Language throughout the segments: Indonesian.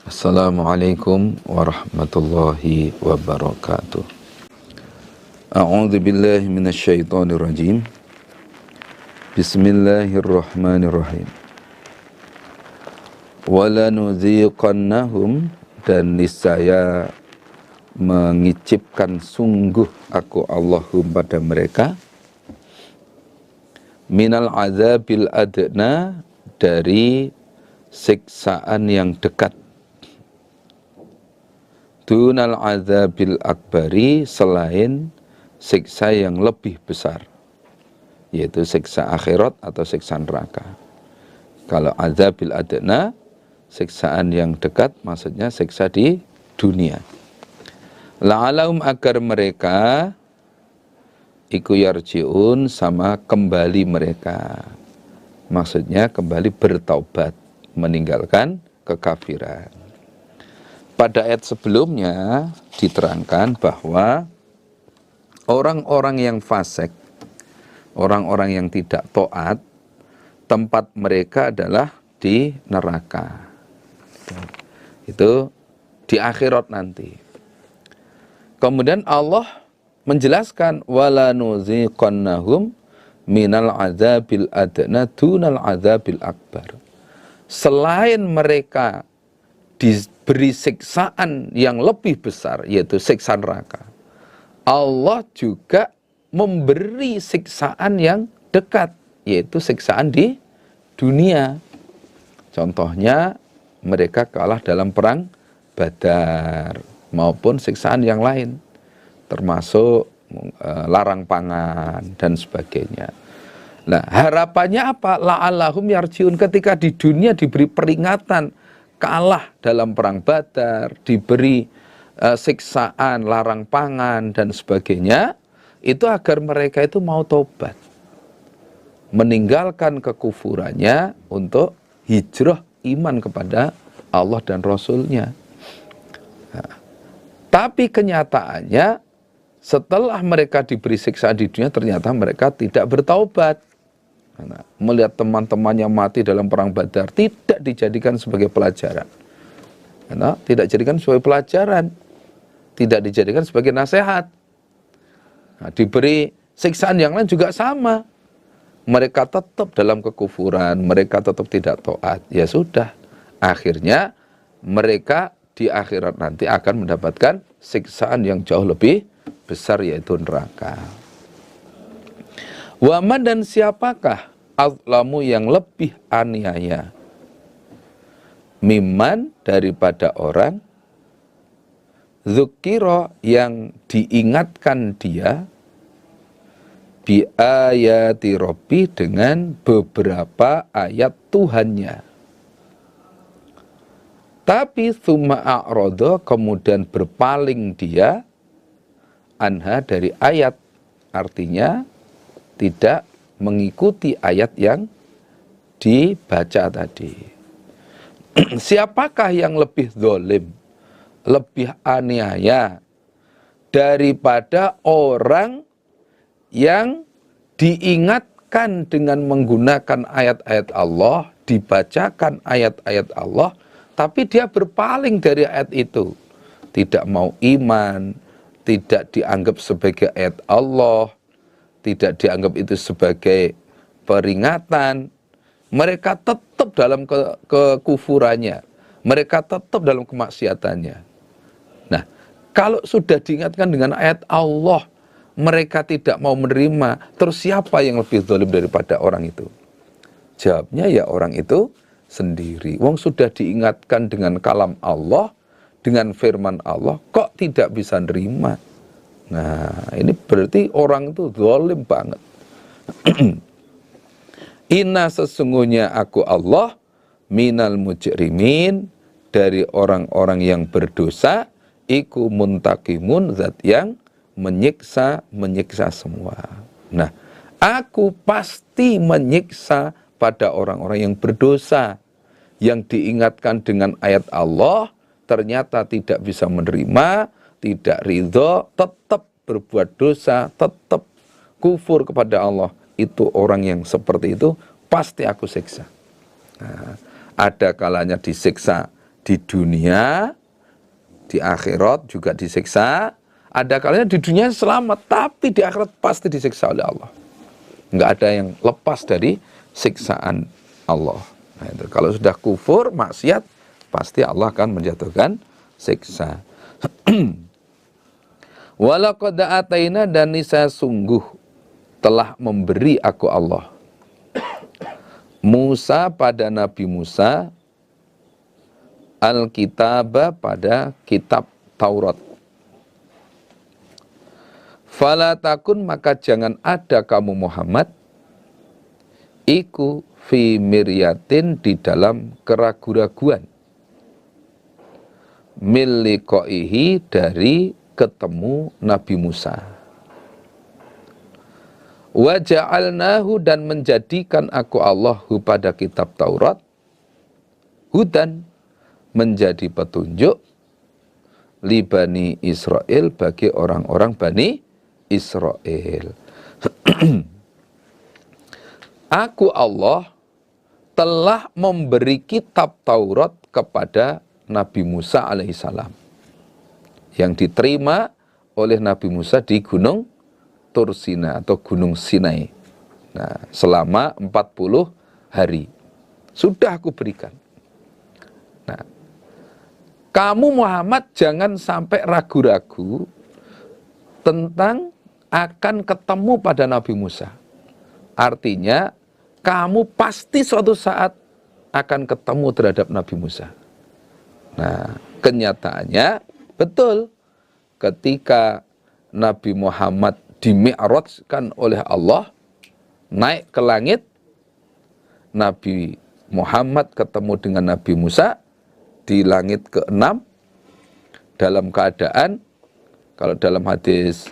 Assalamualaikum warahmatullahi wabarakatuh. A'udzu billahi minasyaitonir rajim. Bismillahirrahmanirrahim. Walanuziqannahum, dan niscaya mengicipkan sungguh aku Allahum pada mereka, minal azabil adna, dari siksaan yang dekat, dunal azabil akbari, selain siksa yang lebih besar, yaitu siksa akhirat atau siksa neraka. Kalau azabil adna, siksaan yang dekat, maksudnya siksa di dunia. La'alahum, agar mereka iku yarji'un, sama kembali mereka, maksudnya kembali bertaubat, meninggalkan kekafiran. Pada ayat sebelumnya diterangkan bahwa orang-orang yang fasik, orang-orang yang tidak taat, tempat mereka adalah di neraka. Itu di akhirat nanti. Kemudian Allah menjelaskan walanuziqannahum minal azabil adna dunal azabil akbar. Selain mereka diberi siksaan yang lebih besar, yaitu siksa neraka, Allah juga memberi siksaan yang dekat, yaitu siksaan di dunia. Contohnya mereka kalah dalam perang Badar, maupun siksaan yang lain, termasuk larang pangan dan sebagainya. Nah, harapannya apa? La'allahum yarjiun, ketika di dunia diberi peringatan kalah dalam perang Badar, diberi siksaan, larang pangan dan sebagainya, itu agar mereka itu mau tobat, meninggalkan kekufurannya untuk hijrah iman kepada Allah dan Rasulnya. Nah, tapi kenyataannya setelah mereka diberi siksaan di dunia, ternyata mereka tidak bertaubat. Nah, melihat teman-temannya mati dalam perang Badar, tidak dijadikan sebagai pelajaran. Nah, tidak dijadikan sebagai pelajaran, tidak dijadikan sebagai nasihat. Nah, diberi siksaan yang lain juga sama. Mereka tetap dalam kekufuran, mereka tetap tidak taat. Ya sudah, akhirnya mereka di akhirat nanti akan mendapatkan siksaan yang jauh lebih besar, yaitu neraka. Waman, dan siapakah azlamu, yang lebih aniaya, mimman, daripada orang, dzukira, yang diingatkan dia, bi ayati rabbi, dengan beberapa ayat Tuhannya, tapi tsumma a'rada, kemudian berpaling dia, anha, dari ayat, artinya tidak mengikuti ayat yang dibaca tadi. Siapakah yang lebih zalim, lebih aniaya daripada orang yang diingatkan dengan menggunakan ayat-ayat Allah, dibacakan ayat-ayat Allah, tapi dia berpaling dari ayat itu, tidak mau iman, tidak dianggap sebagai ayat Allah, tidak dianggap itu sebagai peringatan. Mereka tetap dalam kekufurannya, mereka tetap dalam kemaksiatannya. Nah, kalau sudah diingatkan dengan ayat Allah, mereka tidak mau menerima, terus siapa yang lebih zalim daripada orang itu? Jawabnya ya orang itu sendiri. Wong sudah diingatkan dengan kalam Allah, dengan firman Allah, kok tidak bisa nerima? Nah, ini berarti orang itu zalim banget. Inna, sesungguhnya aku Allah, minal mujrimin, dari orang-orang yang berdosa, iku muntakimun, zat yang menyiksa semua. Nah, aku pasti menyiksa pada orang-orang yang berdosa, yang diingatkan dengan ayat Allah, ternyata tidak bisa menerima, tidak ridho, tetap berbuat dosa, tetap kufur kepada Allah. Itu orang yang seperti itu pasti aku siksa. Nah, ada kalanya disiksa Di dunia, di akhirat juga disiksa. Ada kalanya di dunia selamat, tapi di akhirat pasti disiksa oleh Allah. Nggak ada yang lepas dari siksaan Allah. Nah, itu. Kalau sudah kufur, maksiat, pasti Allah akan menjatuhkan siksa. Walaqad ataina, dan niscaya sungguh telah memberi aku Allah Musa, pada Nabi Musa, al-kitaba, pada kitab Taurat. Fala takun, maka jangan ada kamu Muhammad iku fi miryatin, di dalam keraguan-raguan, min liqaihi, dari ketemu Nabi Musa. Wa ja'alnahu, dan menjadikan aku Allah pada kitab Taurat hudan, menjadi petunjuk, li Bani Israel, bagi orang-orang Bani Israel. Aku Allah telah memberi kitab Taurat kepada Nabi Musa alaihissalam, yang diterima oleh Nabi Musa di Gunung Tursina atau Gunung Sinai. Nah, selama 40 hari sudah aku berikan. Nah, kamu Muhammad jangan sampai ragu-ragu tentang akan ketemu pada Nabi Musa. Artinya, kamu pasti suatu saat akan ketemu terhadap Nabi Musa. Nah, kenyataannya betul. Ketika Nabi Muhammad dimi'rajkan oleh Allah, naik ke langit, Nabi Muhammad ketemu dengan Nabi Musa di langit ke-6 dalam keadaan, kalau dalam hadis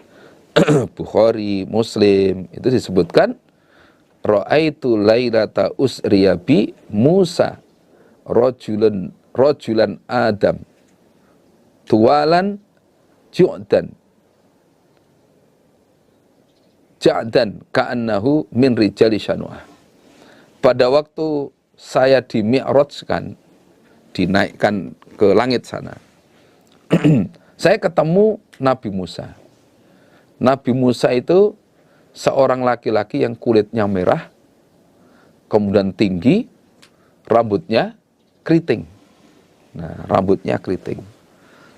Bukhari, Muslim itu disebutkan, ra'aitu lailata usriya bi Musa rajulan Adam tuwalan ja'dan ka'annahu min rijali syanu'ah. Pada waktu saya dimi'rajkan, dinaikkan ke langit sana, saya ketemu Nabi Musa. Nabi Musa itu seorang laki-laki yang kulitnya merah, kemudian tinggi, rambutnya keriting. Nah, rambutnya keriting.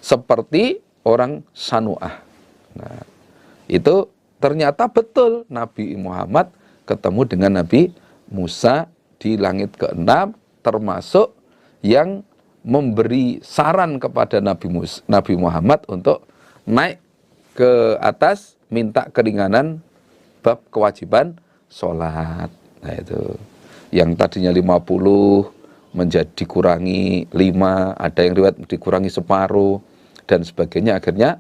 Seperti orang Sanu'ah. Nah, itu ternyata betul Nabi Muhammad ketemu dengan Nabi Musa di langit ke-6, termasuk yang memberi saran kepada Nabi Muhammad untuk naik ke atas, minta keringanan bab kewajiban sholat. Nah, itu yang tadinya 50 menjadi dikurangi 5, ada yang riwayat dikurangi separuh dan sebagainya, akhirnya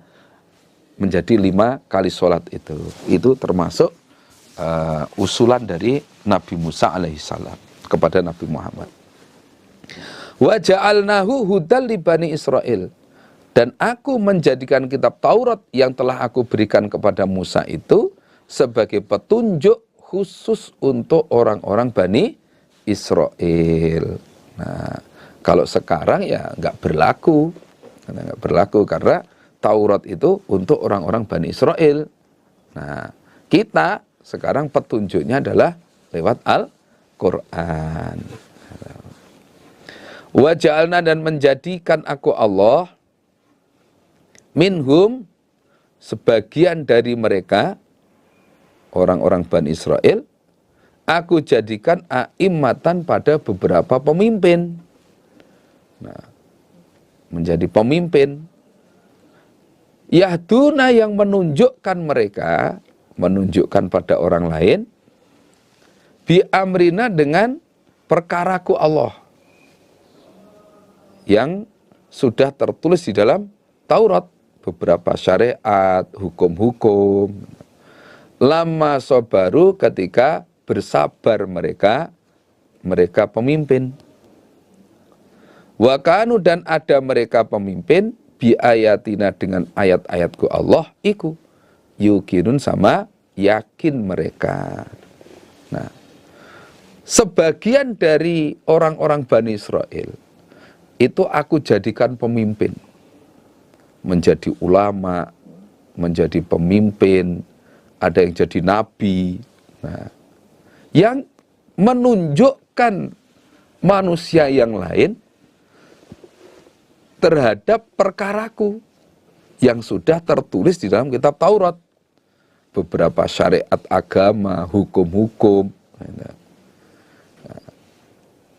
menjadi 5 kali sholat itu. Itu termasuk usulan dari Nabi Musa alaihissalam kepada Nabi Muhammad. Wa ja'alnahu hudal li Bani Israel, dan aku menjadikan kitab Taurat yang telah aku berikan kepada Musa itu sebagai petunjuk khusus untuk orang-orang Bani Israel. Nah, kalau sekarang ya nggak berlaku, karena Taurat itu untuk orang-orang Bani Israel. Nah, kita sekarang petunjuknya adalah lewat Al-Quran. Wa ja'alna, dan menjadikan aku Allah minhum, sebagian dari mereka, orang-orang Bani Israel, aku jadikan a'immatan, pada beberapa pemimpin. Nah, menjadi pemimpin. Yahduna, yang menunjukkan mereka, menunjukkan pada orang lain, bi amrina, dengan perkaraku Allah, yang sudah tertulis di dalam Taurat, beberapa syariat, hukum-hukum. Lama sobaru, ketika bersabar mereka pemimpin. Wakanu, dan ada mereka pemimpin, bi ayatina, dengan ayat-ayatku Allah, iku yukinun, sama yakin mereka. Nah, sebagian dari orang-orang Bani Israel itu aku jadikan pemimpin, menjadi ulama, menjadi pemimpin, ada yang jadi nabi. Nah, yang menunjukkan manusia yang lain terhadap perkaraku yang sudah tertulis di dalam kitab Taurat. Beberapa syariat agama, hukum-hukum.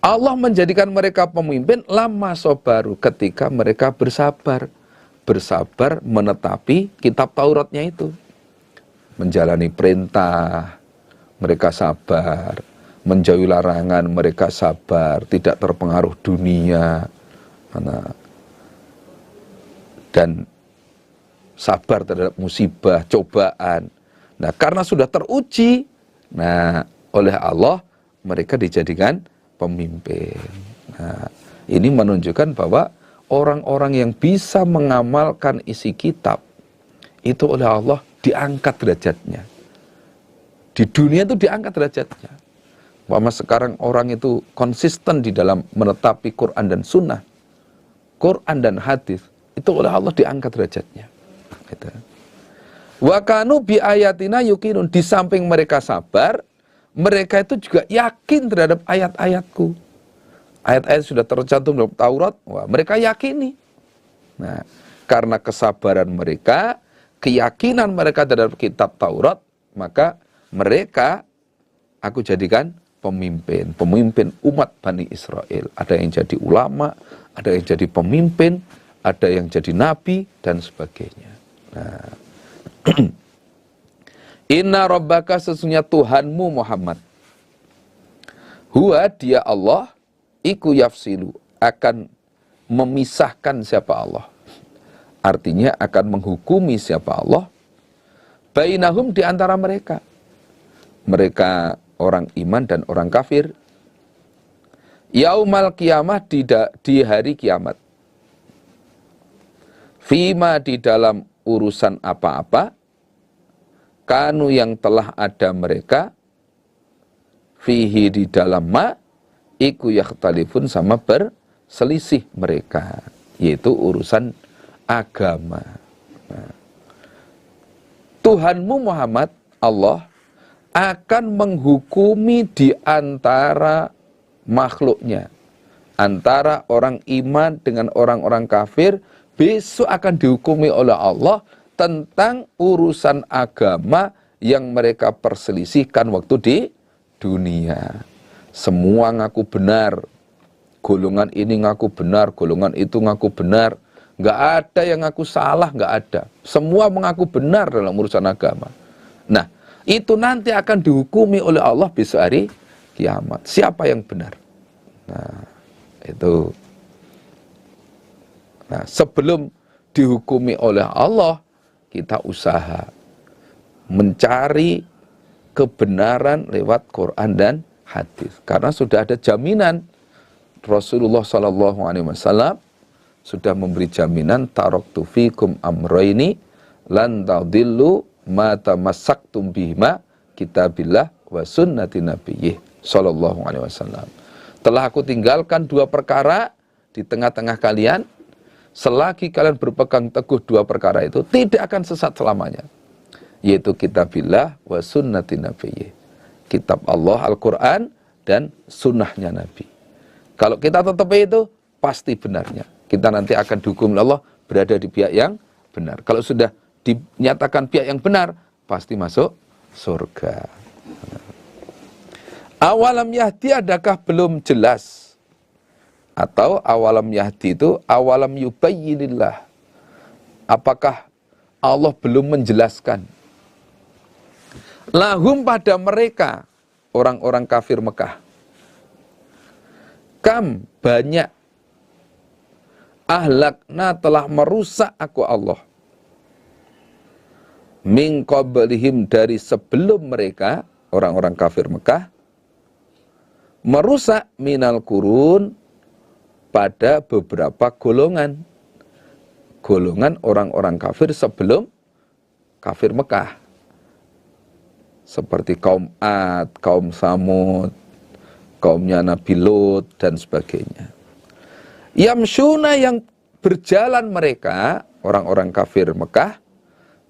Allah menjadikan mereka pemimpin lama sobaru, ketika mereka bersabar. Bersabar menetapi kitab Tauratnya itu. Menjalani perintah, mereka sabar. Menjauhi larangan, mereka sabar. Tidak terpengaruh dunia. Dan sabar terhadap musibah, cobaan. Nah, karena sudah teruji, oleh Allah, mereka dijadikan pemimpin. Nah, ini menunjukkan bahwa orang-orang yang bisa mengamalkan isi kitab, itu oleh Allah diangkat derajatnya. Di dunia itu diangkat derajatnya. Umpama sekarang orang itu konsisten di dalam menetapi Quran dan Sunnah, Quran dan hadis, itu oleh Allah diangkat derajatnya. Gitu. Wa kanu bi ayatina yuqinun, di samping mereka sabar, mereka itu juga yakin terhadap ayat-ayatku. Ayat-ayat sudah tercantum dalam Taurat, wah, mereka yakini. Nah, karena kesabaran mereka, keyakinan mereka terhadap kitab Taurat, maka mereka aku jadikan pemimpin, pemimpin umat Bani Israel. Ada yang jadi ulama, ada yang jadi pemimpin, ada yang jadi nabi, dan sebagainya. Nah, Inna rabbaka, sesungguhnya Tuhanmu Muhammad, huwa, dia Allah, iku yafsilu, akan memisahkan siapa Allah. Artinya akan menghukumi siapa Allah. Bainahum, di antara mereka. Mereka orang iman dan orang kafir. Yaumal kiamah, di hari kiamat. Fima, di dalam urusan apa-apa. Kanu, yang telah ada mereka. Fihi, di dalam ma. Iku yakhtalifun, sama berselisih mereka. Yaitu urusan agama. Nah, Tuhanmu Muhammad, Allah, akan menghukumi di antara makhluknya. Antara orang iman dengan orang-orang kafir, besok akan dihukumi oleh Allah tentang urusan agama yang mereka perselisihkan waktu di dunia. Semua ngaku benar, golongan ini ngaku benar, golongan itu ngaku benar. Nggak ada yang ngaku salah, nggak ada. Semua mengaku benar dalam urusan agama. Nah, itu nanti akan dihukumi oleh Allah besok hari kiamat. Siapa yang benar? Nah, itu. Nah, sebelum dihukumi oleh Allah, kita usaha mencari kebenaran lewat Quran dan hadis. Karena sudah ada jaminan. Rasulullah SAW sudah memberi jaminan, taraktu fikum amroini lan tadillu ma tamassaktum bihima kitabillah wa sunnati nabiyyih sallallahu alaihi wasallam. Telah aku tinggalkan dua perkara di tengah-tengah kalian, selagi kalian berpegang teguh dua perkara itu, tidak akan sesat selamanya. Yaitu kitabillah wa sunnati nabiyyih. Kitab Allah, Al-Quran, dan sunnahnya Nabi. Kalau kita tetap itu, pasti benarnya. Kita nanti akan dihukum oleh Allah berada di pihak yang benar. Kalau sudah dinyatakan pihak yang benar, pasti masuk surga. Awalam yahdi, adakah belum jelas? Atau awalam yahdi itu awalam yubayyinillah. Apakah Allah belum menjelaskan? Lahum, pada mereka, orang-orang kafir Mekah. Kam, banyak. Ahlakna, telah merusak aku Allah. Min qablihim, dari sebelum mereka, orang-orang kafir Mekah. Merusak minal kurun, pada beberapa golongan. Golongan orang-orang kafir sebelum kafir Mekah. Seperti kaum Ad, kaum Samud, kaumnya Nabi Lut, dan sebagainya. Yamshuna yang berjalan mereka, orang-orang kafir Mekah,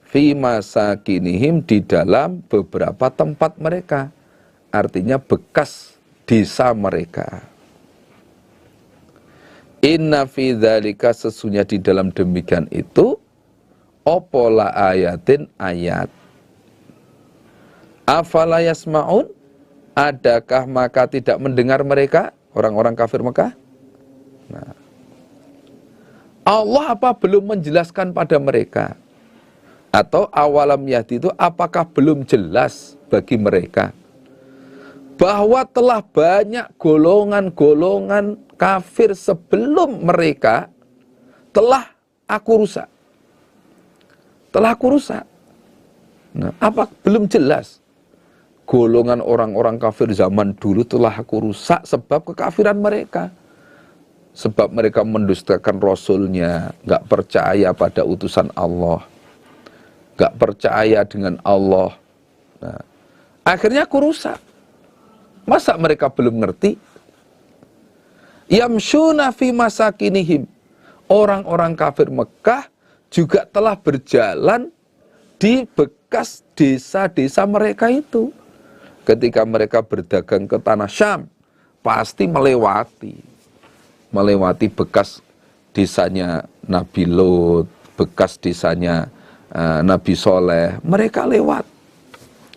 fi masakinihim di dalam beberapa tempat mereka. Artinya bekas desa mereka. Inna fi dzalika sesungguhnya di dalam demikian itu opola ayatin ayat. Afala yasma'un, adakah maka tidak mendengar mereka orang-orang kafir Mekah? Nah, Allah apa belum menjelaskan pada mereka? Atau awalam yahdi itu apakah belum jelas bagi mereka bahwa telah banyak golongan-golongan kafir sebelum mereka telah aku rusak. Telah aku rusak. Nah, apa belum jelas? Golongan orang-orang kafir zaman dulu telah aku rusak sebab kekafiran mereka. Sebab mereka mendustakan Rasulnya, gak percaya pada utusan Allah, gak percaya dengan Allah. Nah, akhirnya aku rusak. Masa mereka belum ngerti? Yamshuna fi masakinihim. Orang-orang kafir Mekah juga telah berjalan di bekas desa-desa mereka itu. Ketika mereka berdagang ke tanah Syam, pasti melewati bekas desanya Nabi Lot, bekas desanya Nabi Soleh. Mereka lewat.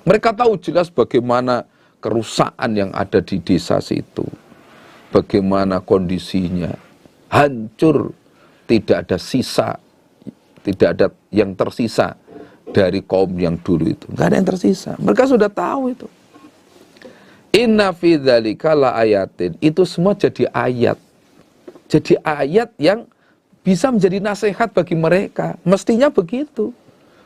Mereka tahu jelas bagaimana kerusakan yang ada di desa situ. Bagaimana kondisinya. Hancur, tidak ada sisa, tidak ada yang tersisa dari kaum yang dulu itu. Nggak ada yang tersisa. Mereka sudah tahu itu. Inna fi dzalika la ayatin. Itu semua jadi ayat. Jadi ayat yang bisa menjadi nasihat bagi mereka. Mestinya begitu.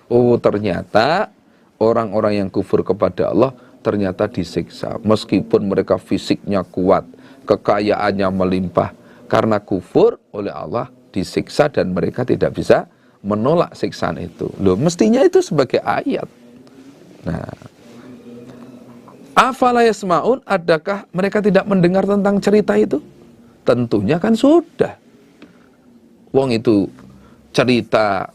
Oh, ternyata orang-orang yang kufur kepada Allah ternyata disiksa. Meskipun mereka fisiknya kuat, kekayaannya melimpah, karena kufur oleh Allah disiksa dan mereka tidak bisa menolak siksaan itu. Loh, mestinya itu sebagai ayat. Nah, afala yasma'un, adakah mereka tidak mendengar tentang cerita itu? Tentunya kan sudah. Wong itu cerita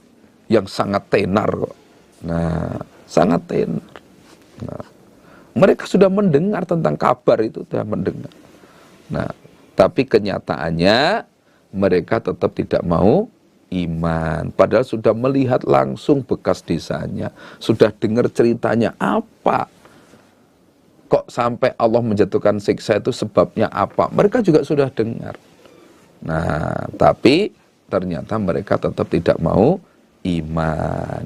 yang sangat tenar kok. Nah, sangat tenar. Nah, mereka sudah mendengar tentang kabar itu, sudah mendengar. Nah, tapi kenyataannya mereka tetap tidak mau iman. Padahal sudah melihat langsung bekas desanya, sudah dengar ceritanya apa. Kok sampai Allah menjatuhkan siksa itu sebabnya apa? Mereka juga sudah dengar. Nah, tapi ternyata mereka tetap tidak mau iman.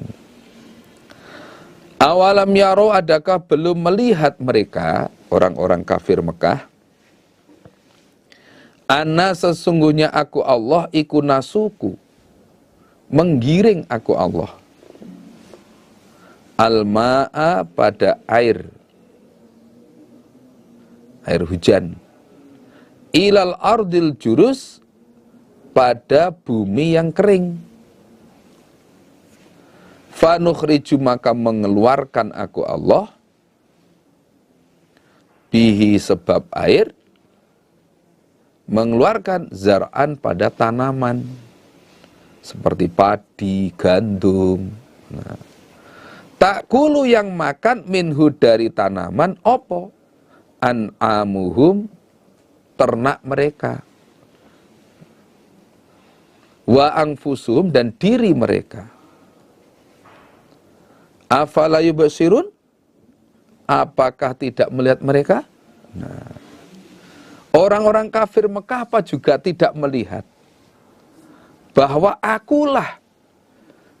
Awalam yaro, adakah belum melihat mereka, orang-orang kafir Mekah, ana sesungguhnya aku Allah iku nasuku, menggiring aku Allah, al-ma'a pada air hujan, ilal ardil jurus pada bumi yang kering, fanukhriju maka mengeluarkan aku Allah, bihi sebab air, mengeluarkan zar'an pada tanaman seperti padi, gandum. Nah, takulu yang makan minhu dari tanaman opo, an'amuhum ternak mereka, wa anfusuhum dan diri mereka. Afala yubsirun, apakah tidak melihat mereka? Nah, orang-orang kafir Mekah apa juga tidak melihat bahwa akulah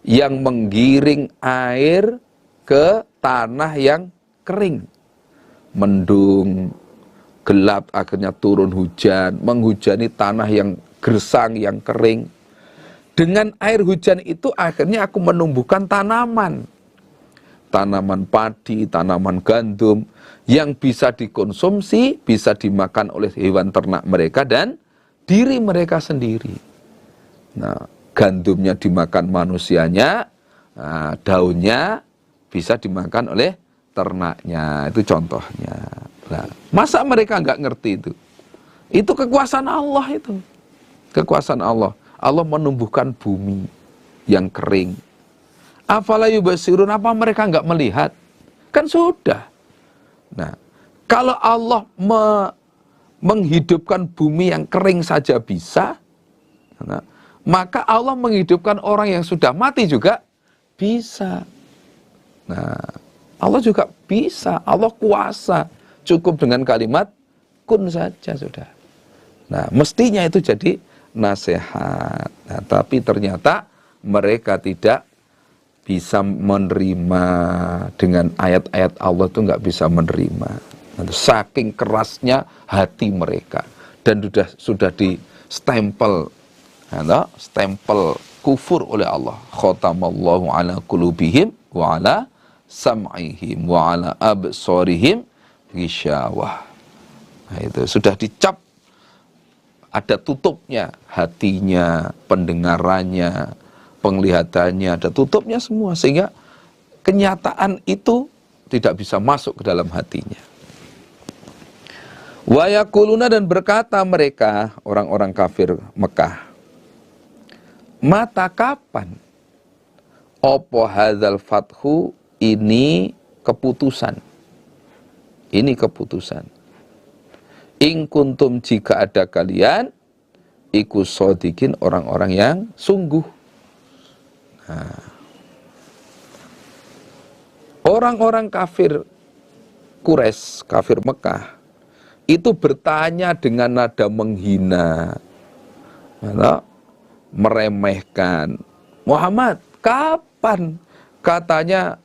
yang menggiring air ke tanah yang kering. Mendung, gelap, akhirnya turun hujan, menghujani tanah yang gersang, yang kering. Dengan air hujan itu akhirnya aku menumbuhkan tanaman. Tanaman padi, tanaman gandum, yang bisa dikonsumsi, bisa dimakan oleh hewan ternak mereka dan diri mereka sendiri. Nah, gandumnya dimakan manusianya, nah, daunnya bisa dimakan oleh ternaknya, itu contohnya. Nah, masa mereka nggak ngerti itu? Itu kekuasaan Allah itu. Kekuasaan Allah. Allah menumbuhkan bumi yang kering. Afala yubasirun, apa mereka nggak melihat? Kan sudah. Nah, kalau Allah menghidupkan bumi yang kering saja bisa, nah, maka Allah menghidupkan orang yang sudah mati juga bisa. Nah, Allah juga bisa, Allah kuasa. Cukup dengan kalimat kun saja sudah. Nah, mestinya itu jadi nasihat. Nah, tapi ternyata mereka tidak bisa menerima dengan ayat-ayat Allah itu nggak bisa menerima. Saking kerasnya hati mereka dan sudah di stempel kufur oleh Allah. Khatamallahu ala qulubihim wa ala sam'ihim wa ala absarihim ghisyawah. Nah, itu sudah dicap, ada tutupnya hatinya, pendengarannya, penglihatannya, ada tutupnya semua sehingga kenyataan itu tidak bisa masuk ke dalam hatinya. Wa yaquluna, dan berkata mereka orang-orang kafir Mekah, mata kapan opo hadzal fathu, ini keputusan. Ini keputusan. In kuntum, jika ada kalian, iku shodiqin, orang-orang yang sungguh. Nah, orang-orang kafir Quraisy, kafir Mekah, itu bertanya dengan nada menghina, meremehkan. Muhammad, kapan katanya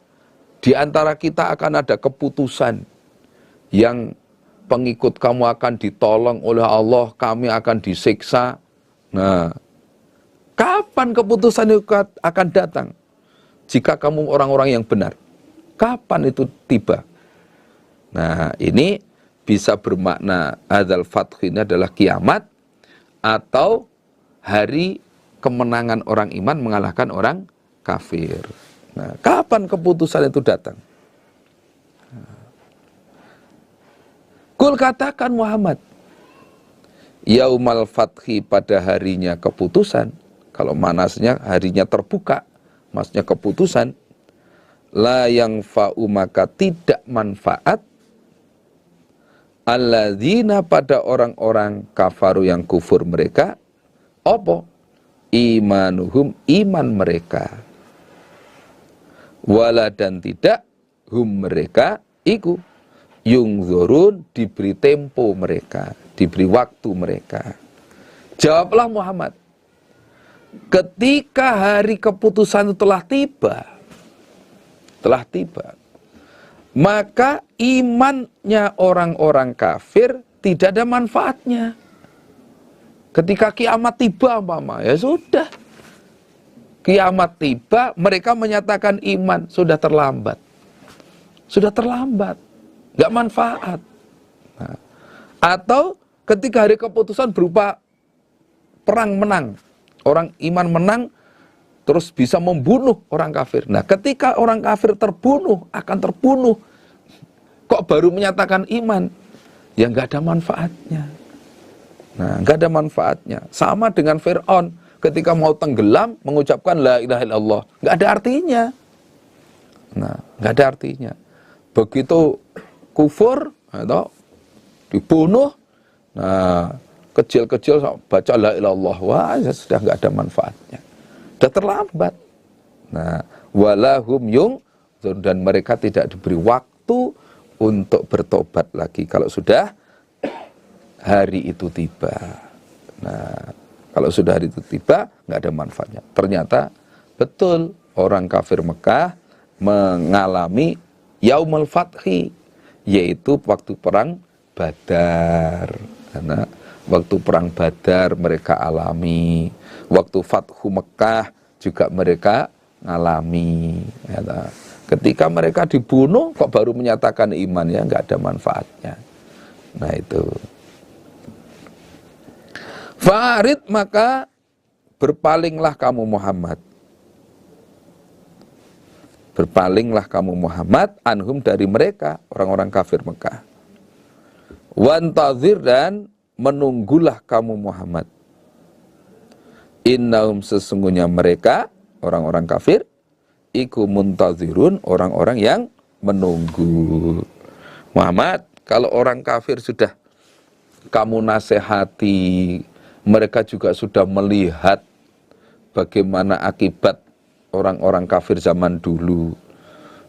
di antara kita akan ada keputusan yang pengikut kamu akan ditolong oleh Allah, kami akan disiksa. Nah, kapan keputusan itu akan datang? Jika kamu orang-orang yang benar, kapan itu tiba? Nah, ini bisa bermakna hadzal fathu ini adalah kiamat atau hari kemenangan orang iman mengalahkan orang kafir. Nah, kapan keputusan itu datang? Kul, katakan Muhammad, yaumal fathi, pada harinya keputusan. Kalau manasnya harinya terbuka, maksudnya keputusan. La yang fa'u, maka tidak manfaat, alladzina, pada orang-orang kafaru yang kufur mereka, opo imanuhum, iman mereka, wala, dan tidak hum, mereka iku yungzurun, diberi tempo mereka, diberi waktu mereka. Jawablah Muhammad, ketika hari keputusan itu telah tiba, maka imannya orang-orang kafir tidak ada manfaatnya. Ketika kiamat tiba, ya sudah. Kiamat tiba, mereka menyatakan iman, sudah terlambat. Sudah terlambat. Nggak manfaat. Nah, atau ketika hari keputusan berupa perang menang. Orang iman menang, terus bisa membunuh orang kafir. Nah, ketika orang kafir akan terbunuh, kok baru menyatakan iman? Ya nggak ada manfaatnya. Nah, nggak ada manfaatnya. Sama dengan Fir'aun, ketika mau tenggelam, mengucapkan la ilaha illallah. Nggak ada artinya. Nah, nggak ada artinya. Begitu kufur, atau dibunuh, nah, kecil-kecil baca la ilaha illallah, wah, ya sudah nggak ada manfaatnya. Sudah terlambat. Nah, walahum yung, dan mereka tidak diberi waktu untuk bertobat lagi kalau sudah hari itu tiba. Nah, kalau sudah hari itu tiba, nggak ada manfaatnya. Ternyata betul orang kafir Mekah mengalami yaumul fathi, yaitu waktu perang Badar. Karena waktu perang Badar mereka alami, waktu Fathu Mekah juga mereka ngalami. Ya, ketika mereka dibunuh, kok baru menyatakan iman, ya nggak ada manfaatnya. Nah itu. Fa'arid, maka berpalinglah kamu Muhammad. Berpalinglah kamu Muhammad anhum, dari mereka, orang-orang kafir Mekah. Wantazir, dan menunggulah kamu Muhammad. Innahum sesungguhnya mereka orang-orang kafir iku muntazirun, orang-orang yang menunggu. Muhammad, kalau orang kafir sudah kamu nasihati, mereka juga sudah melihat bagaimana akibat orang-orang kafir zaman dulu.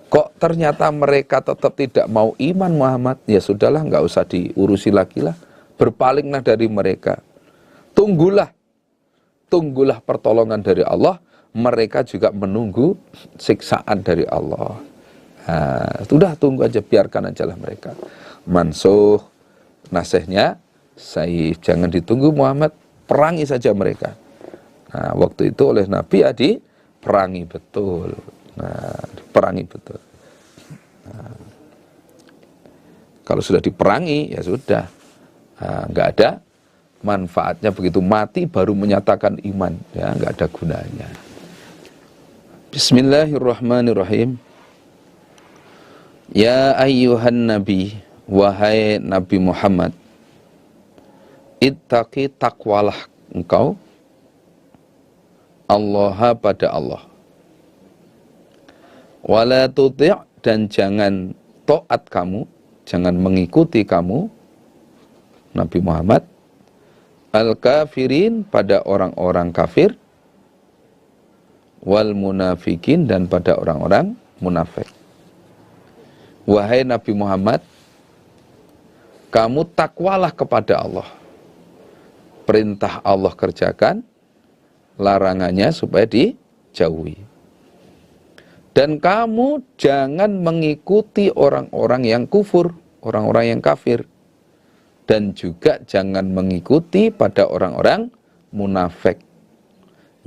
Kok ternyata mereka tetap tidak mau iman Muhammad? Ya sudahlah, nggak usah diurusi lagi lah. Berpalinglah dari mereka. Tunggulah pertolongan dari Allah. Mereka juga menunggu siksaan dari Allah. Nah, sudah tunggu aja, biarkan aja lah mereka. Mansuh, nasihnya, jangan ditunggu Muhammad, perangi saja mereka. Nah, waktu itu oleh Nabi ya diperangi betul. Nah, diperangi betul. Nah, kalau sudah diperangi ya sudah, nggak ada manfaatnya, begitu mati baru menyatakan iman, ya nggak ada gunanya. Bismillahirrahmanirrahim. Ya ayyuhan nabi, wahai Nabi Muhammad, ittaqi, takwalah engkau Allah pada Allah. Wala tuti', dan jangan taat kamu, jangan mengikuti kamu Nabi Muhammad al-kafirin, pada orang-orang kafir, wal munafikin, dan pada orang-orang munafik. Wahai Nabi Muhammad, kamu takwalah kepada Allah. Perintah Allah kerjakan, larangannya supaya dijauhi. Dan kamu jangan mengikuti orang-orang yang kufur, orang-orang yang kafir. Dan juga jangan mengikuti pada orang-orang munafik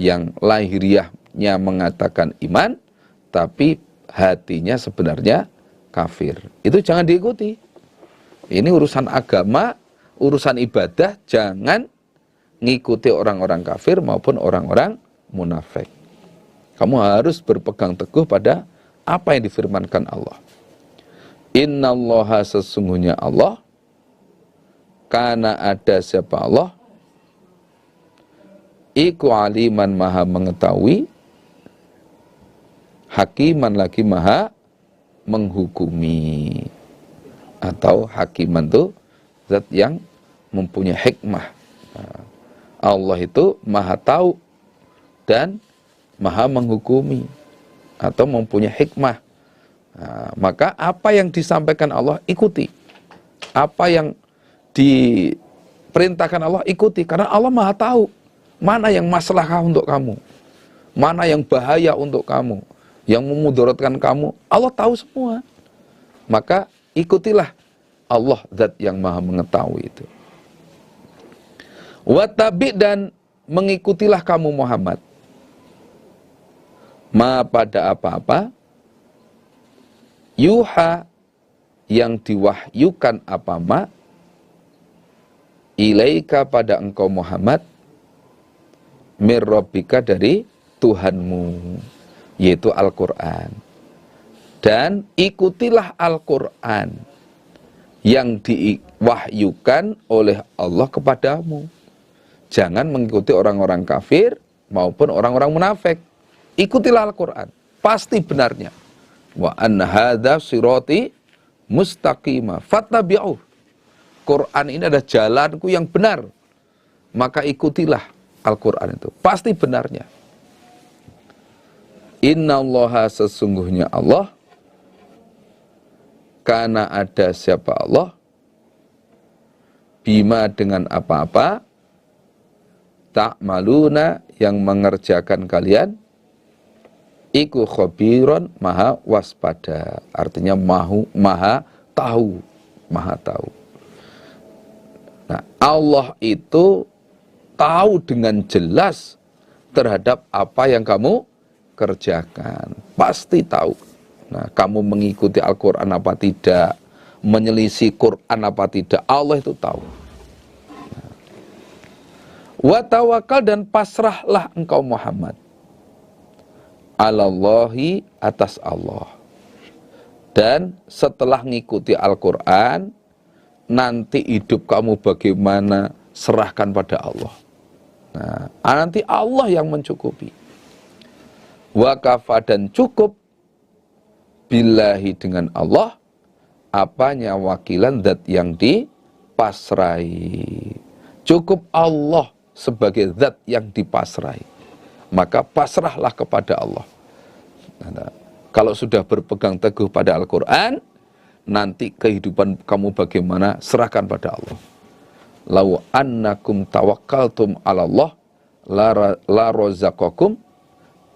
yang lahiriahnya mengatakan iman, tapi hatinya sebenarnya kafir. Itu jangan diikuti. Ini urusan agama, urusan ibadah, jangan ngikuti orang-orang kafir maupun orang-orang munafik. Kamu harus berpegang teguh pada apa yang difirmankan Allah. Innallaha, sesungguhnya Allah, karena ada siapa Allah, iku aliman, maha mengetahui, hakiman, lagi maha menghukumi. Atau hakiman itu zat yang mempunyai hikmah. Nah, Allah itu maha tahu dan maha menghukumi atau mempunyai hikmah. Nah, maka apa yang disampaikan Allah ikuti, apa yang diperintahkan Allah ikuti, karena Allah maha tahu mana yang maslahah untuk kamu, mana yang bahaya untuk kamu, yang memudaratkan kamu. Allah tahu semua. Maka ikutilah Allah, zat yang maha mengetahui itu. Watabi, dan mengikutilah kamu Muhammad, ma, pada apa-apa, yuha, yang diwahyukan apa ma, ilaika, pada engkau Muhammad, mir rabbika, dari Tuhanmu, yaitu Al-Quran. Dan ikutilah Al-Quran yang diwahyukan oleh Allah kepadamu. Jangan mengikuti orang-orang kafir maupun orang-orang munafik. Ikutilah Al-Quran, pasti benarnya. Wa anna hadza sirati mustaqima fattabi'uh. Quran ini adalah jalanku yang benar, maka ikutilah Al-Quran itu, pasti benarnya. Innallaha, sesungguhnya Allah, karena ada siapa Allah, bima, dengan apa-apa, ta'maluna, yang mengerjakan kalian, iku khabiron, maha waspada. Artinya maha tahu, maha tahu. Nah, Allah itu tahu dengan jelas terhadap apa yang kamu kerjakan, pasti tahu. Nah, kamu mengikuti Al-Quran apa tidak, menyelisih Quran apa tidak, Allah itu tahu. Nah, wa tawakal, dan pasrahlah engkau Muhammad, alallahi, atas Allah. Dan setelah ngikuti Al-Quran, nanti hidup kamu bagaimana, serahkan pada Allah. Nah, nanti Allah yang mencukupi. Wa kafa, dan cukup billahi dengan Allah, apanya, wakilan, zat yang dipasrai. Cukup Allah sebagai zat yang dipasrai, maka pasrahlah kepada Allah. Nah, kalau sudah berpegang teguh pada Al-Quran, nanti kehidupan kamu bagaimana, serahkan pada Allah. Lau annakum tawakkaltum ala Allah la razaqakum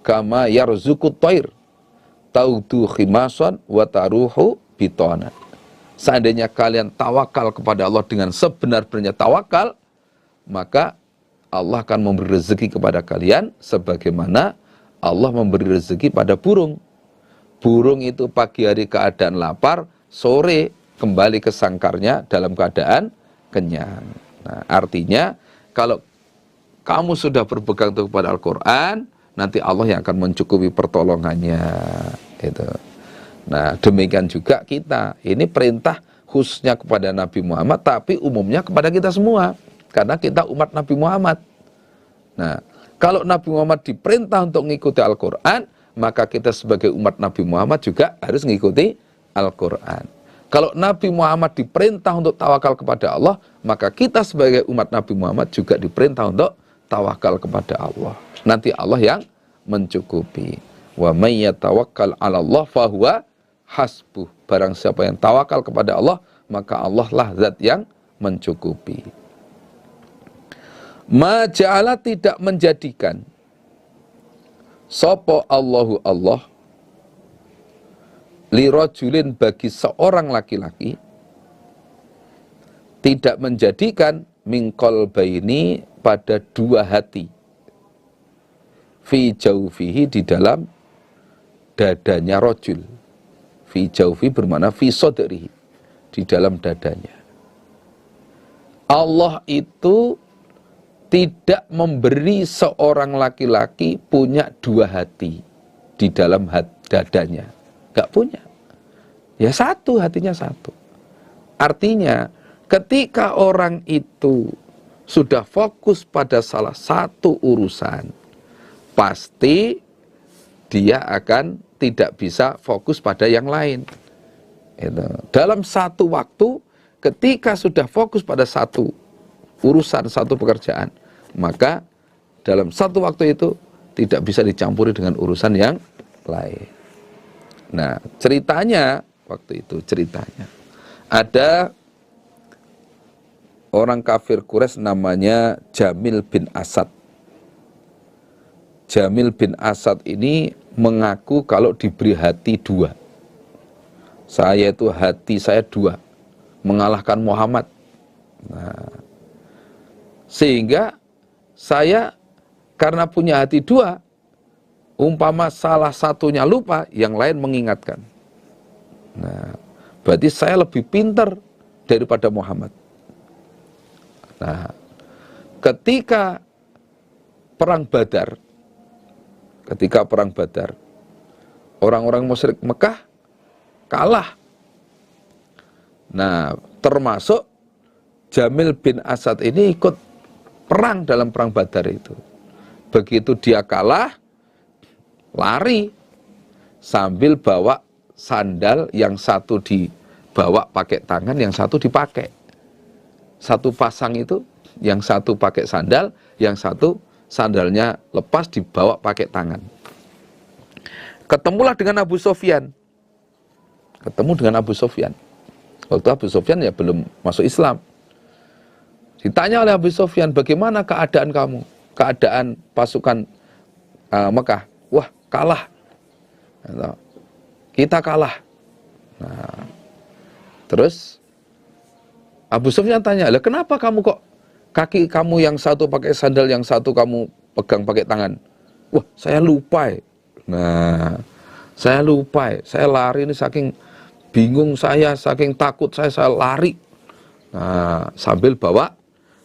kama yarzuqut thair taudu khimasan wa taruhu bitana. Seandainya kalian tawakal kepada Allah dengan sebenar-benarnya tawakal, maka Allah akan memberi rezeki kepada kalian sebagaimana Allah memberi rezeki pada burung. Burung itu pagi hari keadaan lapar, sore kembali ke sangkarnya dalam keadaan kenyang. Nah, artinya kalau kamu sudah berpegang teguh kepada Al-Quran, nanti Allah yang akan mencukupi pertolongannya. Gitu. Nah, demikian juga kita. Ini perintah khususnya kepada Nabi Muhammad, tapi umumnya kepada kita semua. Karena kita umat Nabi Muhammad. Nah, kalau Nabi Muhammad diperintah untuk mengikuti Al-Quran, maka kita sebagai umat Nabi Muhammad juga harus mengikuti Al-Quran. Kalau Nabi Muhammad diperintah untuk tawakal kepada Allah, maka kita sebagai umat Nabi Muhammad juga diperintah untuk tawakal kepada Allah. Nanti Allah yang mencukupi. Wa may yatawakkal 'ala Allah fahuwa hasbuh. Barang siapa yang tawakal kepada Allah, maka Allah lah zat yang mencukupi. Ma ja'ala, tidak menjadikan sapa Allahu Allah lirajulin, bagi seorang laki-laki, tidak menjadikan min qalbaini, pada dua hati, fi jaufihi, di dalam dadanya rajul. Fi jaufi bermakna fi sadrihi, di dalam dadanya. Allah itu tidak memberi seorang laki-laki punya dua hati di dalam dadanya. Gak punya. Ya satu, hatinya satu. Artinya ketika orang itu sudah fokus pada salah satu urusan, pasti dia akan tidak bisa fokus pada yang lain. Dalam satu waktu, ketika sudah fokus pada satu urusan, satu pekerjaan, maka dalam satu waktu itu tidak bisa dicampuri dengan urusan yang lain. Nah, ceritanya, waktu itu ceritanya, ada orang kafir Quraisy namanya Jamil bin Asad. Jamil bin Asad ini mengaku kalau diberi hati dua. Saya itu hati saya dua, mengalahkan Muhammad. Nah, sehingga saya karena punya hati dua, umpama salah satunya lupa, yang lain mengingatkan. Nah, berarti saya lebih pintar daripada Muhammad. Nah, ketika perang Badar, orang-orang musyrik Mekah kalah. Nah, termasuk Jamil bin Asad ini ikut perang dalam perang Badar itu. Begitu dia kalah, lari sambil bawa sandal, yang satu dibawa pakai tangan, yang satu dipakai. Satu pasang itu, yang satu pakai sandal, yang satu sandalnya lepas dibawa pakai tangan. Ketemulah dengan Abu Sufyan. Waktu Abu Sufyan ya belum masuk Islam. Ditanya oleh Abu Sufyan, bagaimana keadaan kamu? Keadaan pasukan Mekah. Wah, kalah. Kita kalah. Nah, terus Abu Sufyan tanya, lah kenapa kamu kok kaki kamu yang satu pakai sandal, yang satu kamu pegang pakai tangan? Wah, saya lupa. Nah, saya lupa. Saya lari ini saking bingung saya, saking takut saya lari. Nah, sambil bawa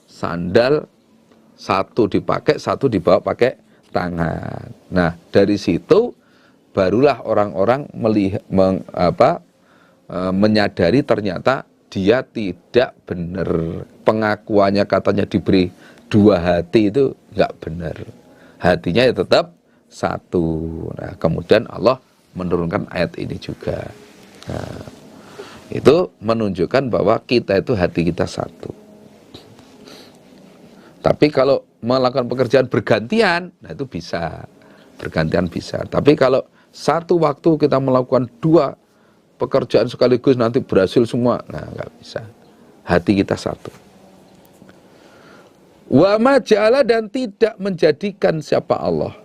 sandal, satu dipakai, satu dibawa pakai tangan. Nah, dari situ barulah orang-orang menyadari ternyata dia tidak benar. Pengakuannya katanya diberi dua hati itu nggak benar. Hatinya ya tetap satu. Nah, kemudian Allah menurunkan ayat ini juga. Nah, itu menunjukkan bahwa kita itu hati kita satu. Tapi kalau melakukan pekerjaan bergantian, nah itu bisa. Bergantian bisa. Tapi kalau satu waktu kita melakukan dua pekerjaan sekaligus nanti berhasil semua, nah nggak bisa. Hati kita satu. Wa ma ja'ala, dan tidak menjadikan siapa Allah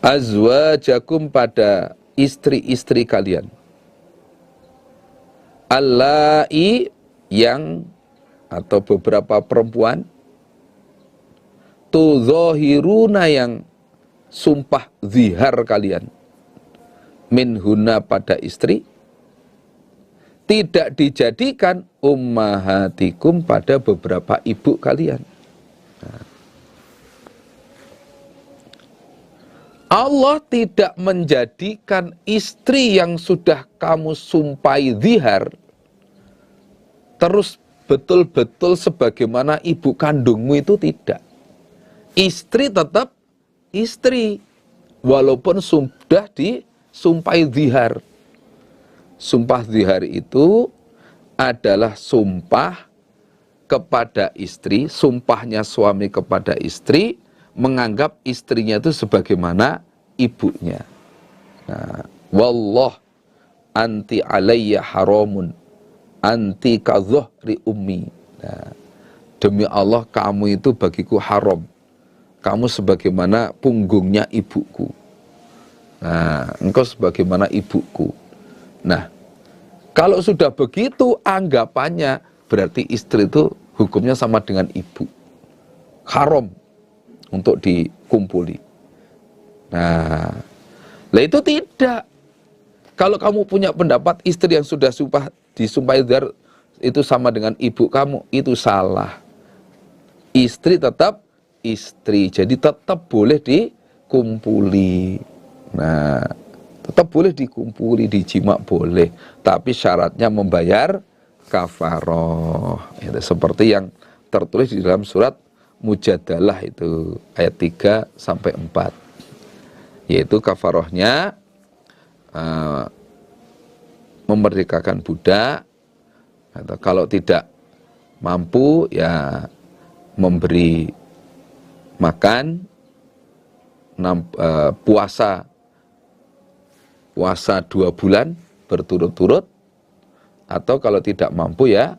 azwajakum pada istri-istri kalian. Allai, yang atau beberapa perempuan, tudzahiruna, yang sumpah zihar kalian, minhuna, pada istri, tidak dijadikan ummahatikum, pada beberapa ibu kalian. Nah, Allah tidak menjadikan istri yang sudah kamu sumpahi zihar terus betul-betul sebagaimana ibu kandungmu, itu tidak. Istri tetap istri, walaupun sudah disumpahi zihar. Sumpah zihar itu adalah sumpah kepada istri, sumpahnya suami kepada istri, menganggap istrinya itu sebagaimana ibunya. Nah, wallah anti alayya haramun, anti kadzohri ummi. Nah, demi Allah, kamu itu bagiku haram. Kamu sebagaimana punggungnya ibuku. Nah, engkau sebagaimana ibuku. Nah, kalau sudah begitu anggapannya, berarti istri itu hukumnya sama dengan ibu. Haram untuk dikumpuli. Nah, itu tidak. Kalau kamu punya pendapat istri yang sudah disumpahi zihar itu sama dengan ibu kamu, itu salah. Istri tetap istri, jadi tetap boleh dikumpuli. Nah, tetap boleh dikumpuli, dijima boleh, tapi syaratnya membayar kafaroh. Itu seperti yang tertulis di dalam surat Mujadalah itu ayat 3 sampai 4. Yaitu kafarohnya memerdekakan budak, atau kalau tidak mampu ya memberi makan, puasa 2 bulan berturut-turut, atau kalau tidak mampu ya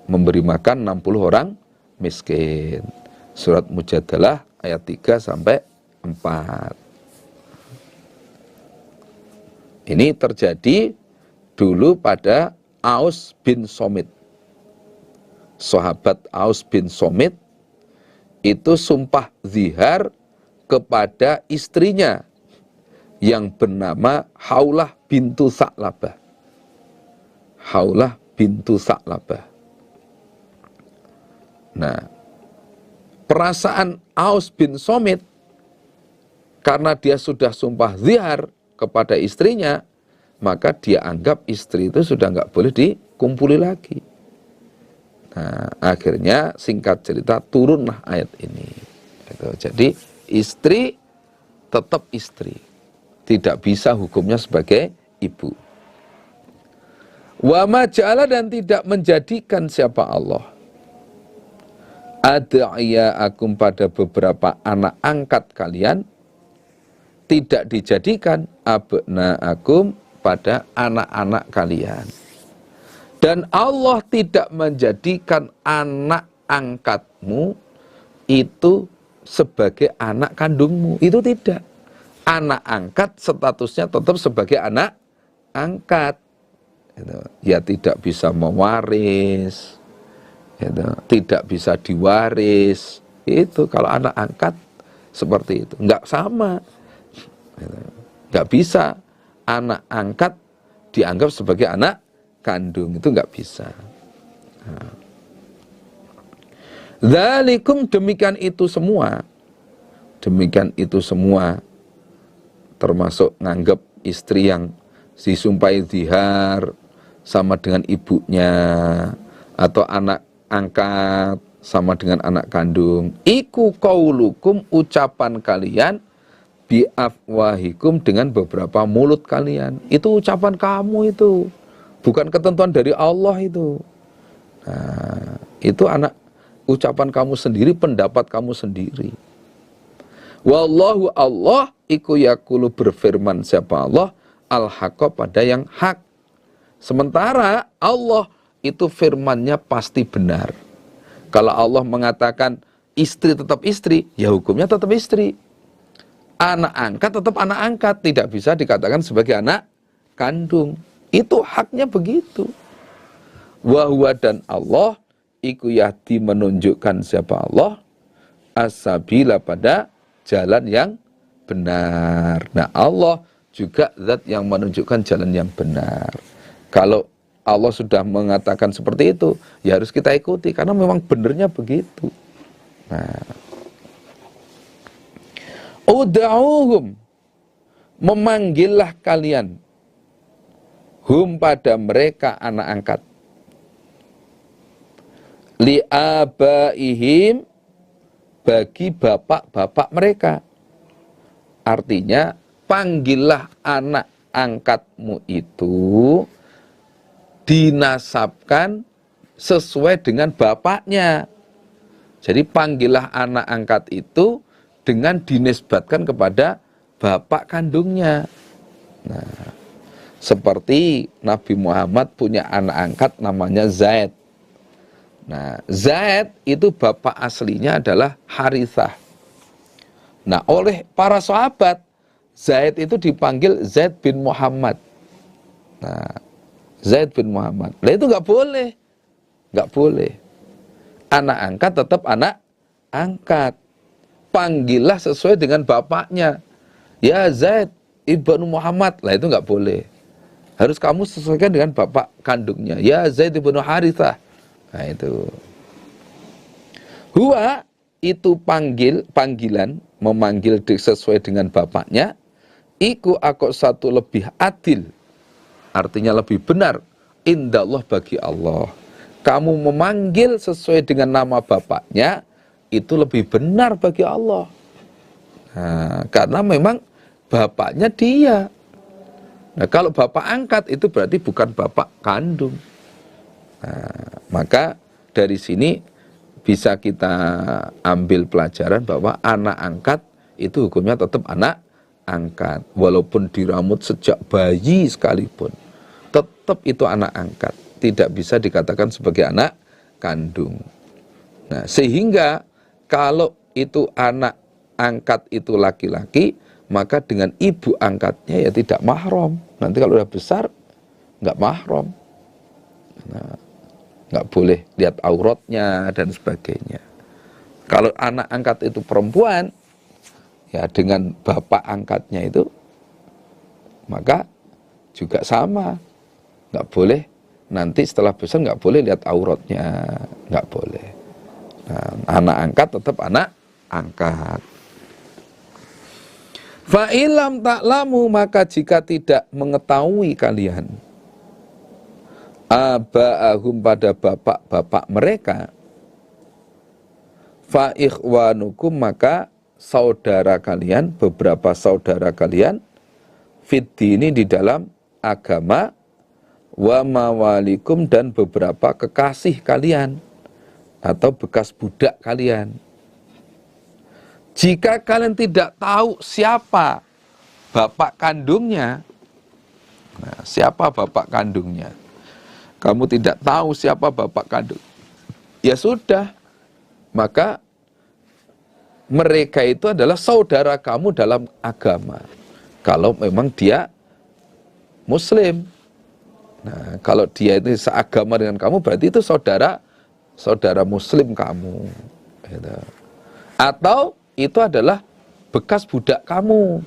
memberi makan 60 orang miskin. Surat Mujadalah ayat 3 sampai 4. Ini terjadi dulu pada Aus bin Somit. Sahabat Aus bin Somit itu sumpah zihar kepada istrinya yang bernama Haulah bintu Sa'labah. Haulah bintu Sa'labah. Nah, perasaan Aus bin Somit, karena dia sudah sumpah zihar kepada istrinya, maka dia anggap istri itu sudah nggak boleh dikumpuli lagi. Nah, akhirnya singkat cerita turunlah ayat ini. Jadi istri tetap istri, tidak bisa hukumnya sebagai ibu. Wa ma ja'ala, dan tidak menjadikan siapa Allah ad'iyaakum, pada beberapa anak angkat kalian, tidak dijadikan abnaakum, pada anak-anak kalian. Dan Allah tidak menjadikan anak angkatmu itu sebagai anak kandungmu, itu tidak. Anak angkat statusnya tetap sebagai anak angkat. Ya tidak bisa mewaris, tidak bisa diwaris. Itu kalau anak angkat seperti itu, nggak sama. Nggak bisa anak angkat dianggap sebagai anak kandung, itu nggak bisa. Dzalikum, demikian itu semua, termasuk nganggap istri yang disumpahi zihar sama dengan ibunya, atau anak angkat sama dengan anak kandung. Iku qaulukum, ucapan kalian, biafwahikum, dengan beberapa mulut kalian. Itu ucapan kamu itu, bukan ketentuan dari Allah itu. Nah, itu ucapan kamu sendiri, pendapat kamu sendiri. Wallahu, Allah iku yakulu, berfirman siapa Allah, al-haqqa, pada yang hak. Sementara Allah itu firmannya pasti benar. Kalau Allah mengatakan istri tetap istri, ya hukumnya tetap istri. Anak angkat tetap anak angkat, tidak bisa dikatakan sebagai anak kandung. Itu haknya begitu. Wa huwa, dan Allah iku yahdi, menunjukkan siapa Allah, as-sabila, pada jalan yang benar. Nah, Allah juga zat yang menunjukkan jalan yang benar. Kalau Allah sudah mengatakan seperti itu, ya harus kita ikuti, karena memang benernya begitu. Nah, ud'uhum, memanggillah kalian, hum, pada mereka anak angkat, li'abaihim, bagi bapak-bapak mereka. Artinya, panggillah anak angkatmu itu dinasabkan sesuai dengan bapaknya. Jadi panggillah anak angkat itu dengan dinisbatkan kepada bapak kandungnya. Nah, seperti Nabi Muhammad punya anak angkat namanya Zaid. Nah, Zaid itu bapak aslinya adalah Harithah. Nah, oleh para sahabat, Zaid itu dipanggil Zaid bin Muhammad. Nah, Zaid bin Muhammad. Nah, itu nggak boleh. Nggak boleh. Anak angkat tetap anak angkat. Panggillah sesuai dengan bapaknya. Ya Zaid ibnu Muhammad. Lah itu nggak boleh. Harus kamu sesuaikan dengan bapak kandungnya. Ya Zaid ibnu Harithah. Nah itu. Huwa, itu panggilan, memanggil sesuai dengan bapaknya. Iku akok satu, lebih adil. Artinya lebih benar, indallah, bagi Allah. Kamu memanggil sesuai dengan nama bapaknya, itu lebih benar bagi Allah. Nah, karena memang bapaknya dia. Nah, kalau bapak angkat itu berarti bukan bapak kandung. Nah, maka dari sini bisa kita ambil pelajaran bahwa anak angkat itu hukumnya tetap anak angkat. Walaupun diramut sejak bayi sekalipun, tetap itu anak angkat, tidak bisa dikatakan sebagai anak kandung. Nah, sehingga kalau itu anak angkat itu laki-laki, maka dengan ibu angkatnya ya tidak mahram. Nanti kalau udah besar nggak mahram. Nah, nggak boleh lihat auratnya dan sebagainya. Kalau anak angkat itu perempuan, ya dengan bapak angkatnya itu, maka juga sama. Nggak boleh, nanti setelah besar nggak boleh lihat auratnya, nggak boleh. Nah, anak angkat tetap anak angkat. Fa'ilam ta'lamu, maka jika tidak mengetahui kalian, aba'ahum, pada bapak-bapak mereka, fa'ikhwanukum, maka saudara kalian, beberapa saudara kalian, fiddini, di dalam agama, wa mawalikum, dan beberapa kekasih kalian atau bekas budak kalian. Jika kalian tidak tahu siapa bapak kandungnya, nah, siapa bapak kandungnya, kamu tidak tahu siapa bapak kandung, ya sudah, maka mereka itu adalah saudara kamu dalam agama, kalau memang dia muslim. Nah, kalau dia itu seagama dengan kamu, berarti itu saudara muslim kamu. Gitu. Atau itu adalah bekas budak kamu,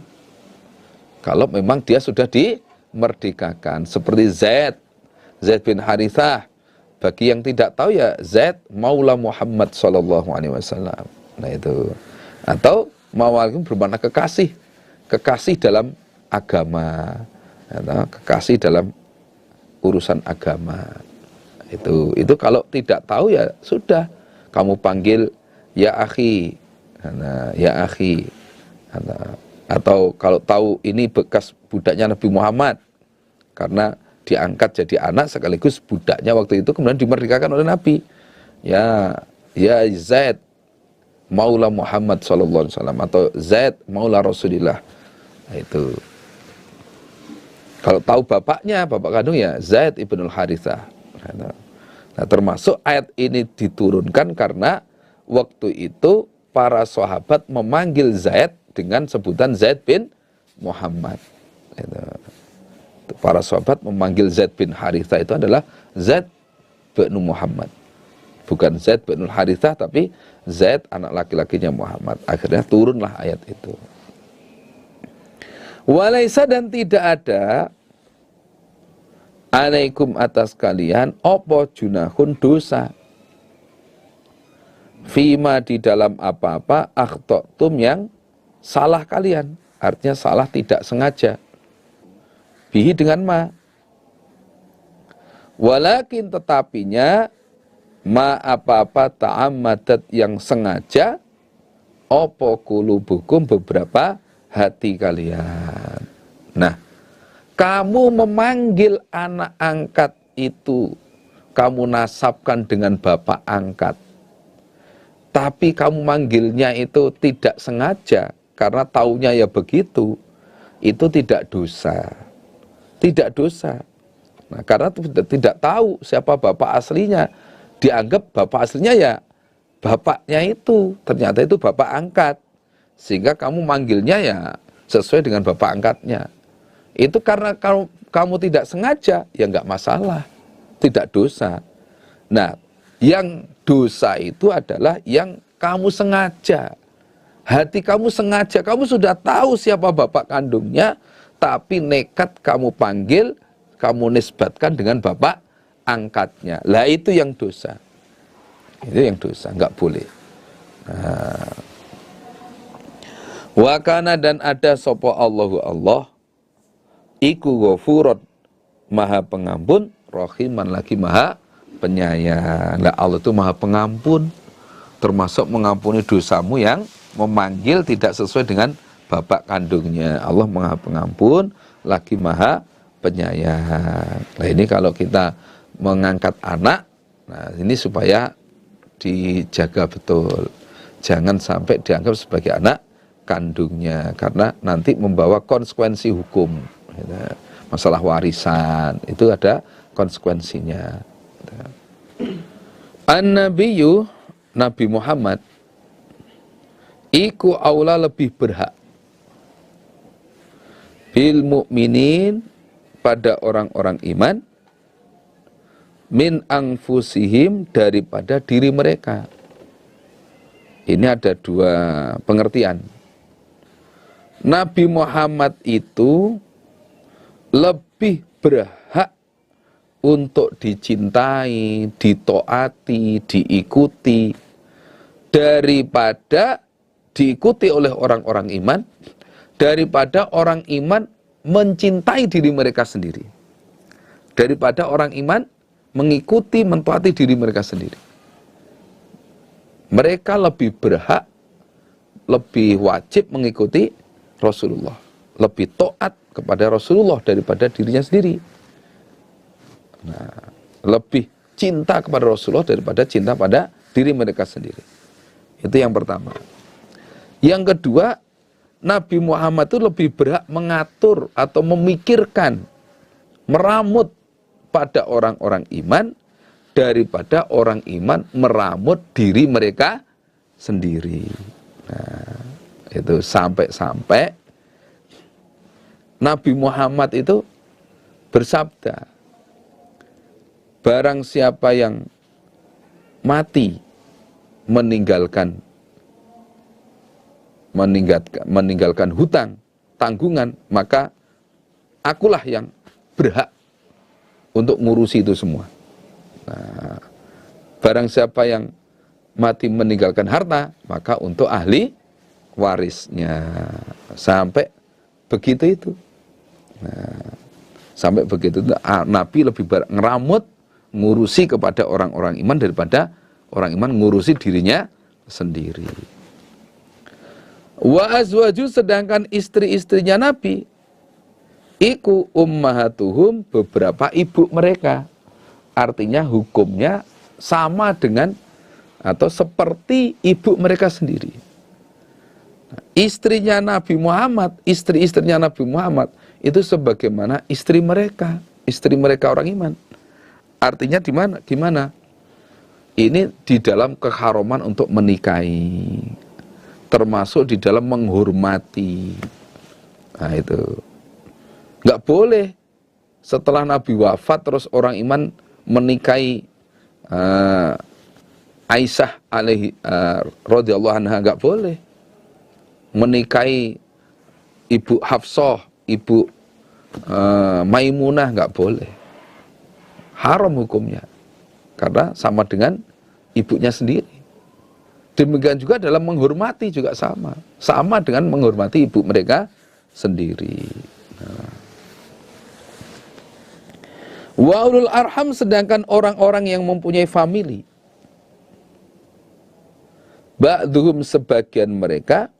kalau memang dia sudah dimerdekakan. Seperti Zaid bin Harithah. Bagi yang tidak tahu ya, Zaid Maula Muhammad SAW. Nah itu. Atau mawalikum bermakna kekasih. Kekasih dalam agama. Atau kekasih dalam urusan agama. Itu kalau tidak tahu ya sudah, kamu panggil ya akhi, nah, ya akhi. Nah, atau kalau tahu ini bekas budaknya Nabi Muhammad karena diangkat jadi anak sekaligus budaknya waktu itu kemudian dimerdekakan oleh Nabi. Ya Zaid Maula Muhammad sallallahu alaihi wasallam atau Zaid Maula Rasulillah. Nah, itu. Kalau tahu bapaknya, bapak kandung ya Zaid ibnul Harithah. Nah, termasuk ayat ini diturunkan karena waktu itu para sahabat memanggil Zaid dengan sebutan Zaid bin Muhammad. Para sahabat memanggil Zaid bin Harithah itu adalah Zaid bin Muhammad. Bukan Zaid bin Harithah, tapi Zaid anak laki-lakinya Muhammad. Akhirnya turunlah ayat itu. Walaisa, dan tidak ada alaikum atas kalian opo junahun dosa fima di dalam apa-apa akhtotum yang salah kalian, artinya salah tidak sengaja, bihi dengan ma, walakin tetapinya ma apa-apa ta'ammadat yang sengaja opo kulubukum beberapa hati kalian. Nah, kamu memanggil anak angkat itu, kamu nasabkan dengan bapak angkat, tapi kamu manggilnya itu tidak sengaja, karena taunya ya begitu, itu tidak dosa. Tidak dosa. Nah, karena tidak tahu siapa bapak aslinya, dianggap bapak aslinya ya bapaknya itu, ternyata itu bapak angkat. Sehingga kamu manggilnya ya sesuai dengan bapak angkatnya. Itu karena kamu tidak sengaja, ya nggak masalah, tidak dosa. Nah, yang dosa itu adalah yang kamu sengaja. Hati kamu sengaja, kamu sudah tahu siapa bapak kandungnya, tapi nekat kamu panggil, kamu nisbatkan dengan bapak angkatnya. Lah itu yang dosa. Itu yang dosa, nggak boleh. Nah, wakana, dan ada sopo Allahu Allah iku ghafurun, maha pengampun, rahiman, lagi maha penyayang. Nah, Allah itu maha pengampun, termasuk mengampuni dosamu yang memanggil tidak sesuai dengan bapak kandungnya. Allah maha pengampun, lagi maha penyayang. Nah, ini kalau kita mengangkat anak, nah ini supaya dijaga betul, jangan sampai dianggap sebagai anak kandungnya, karena nanti membawa konsekuensi hukum. Masalah warisan itu ada konsekuensinya. An-Nabiyyu, Nabi Muhammad iku aula, lebih berhak, bil mu'minin, pada orang-orang iman, min anfusihim, daripada diri mereka. Ini ada dua pengertian. Nabi Muhammad itu lebih berhak untuk dicintai, ditaati, diikuti daripada diikuti oleh orang-orang iman, daripada orang iman mencintai diri mereka sendiri, daripada orang iman mengikuti, mentaati diri mereka sendiri. Mereka lebih berhak, lebih wajib mengikuti Rasulullah, lebih taat kepada Rasulullah daripada dirinya sendiri. Nah, lebih cinta kepada Rasulullah daripada cinta pada diri mereka sendiri. Itu yang pertama. Yang kedua, Nabi Muhammad itu lebih berhak mengatur atau memikirkan, meramut pada orang-orang iman daripada orang iman meramut diri mereka sendiri. Nah, itu sampai-sampai Nabi Muhammad itu bersabda, barang siapa yang mati meninggalkan hutang, tanggungan, maka akulah yang berhak untuk ngurusi itu semua. Nah, barang siapa yang mati meninggalkan harta, maka untuk ahli warisnya. Sampai begitu itu. Nah, sampai begitu itu Nabi lebih ngeramut ngurusi kepada orang-orang iman daripada orang iman ngurusi dirinya sendiri. Wa azwaju, sedangkan istri-istrinya Nabi iku ummahatuhum, beberapa ibu mereka. Artinya hukumnya sama dengan atau seperti ibu mereka sendiri. Istrinya Nabi Muhammad, istri-istrinya Nabi Muhammad itu sebagaimana istri mereka orang iman. Artinya di mana? Di mana? Ini di dalam keharuman untuk menikahi, termasuk di dalam menghormati. Nah itu nggak boleh setelah Nabi wafat terus orang iman menikahi Aisyah radhiyallahu anha, nggak boleh. Menikahi Ibu Hafsah, Ibu Maimunah, nggak boleh. Haram hukumnya, karena sama dengan ibunya sendiri. Demikian juga dalam menghormati juga sama dengan menghormati ibu mereka sendiri. Wa ulul arham, sedangkan orang-orang yang mempunyai famili, ba'duhum, sebagian mereka,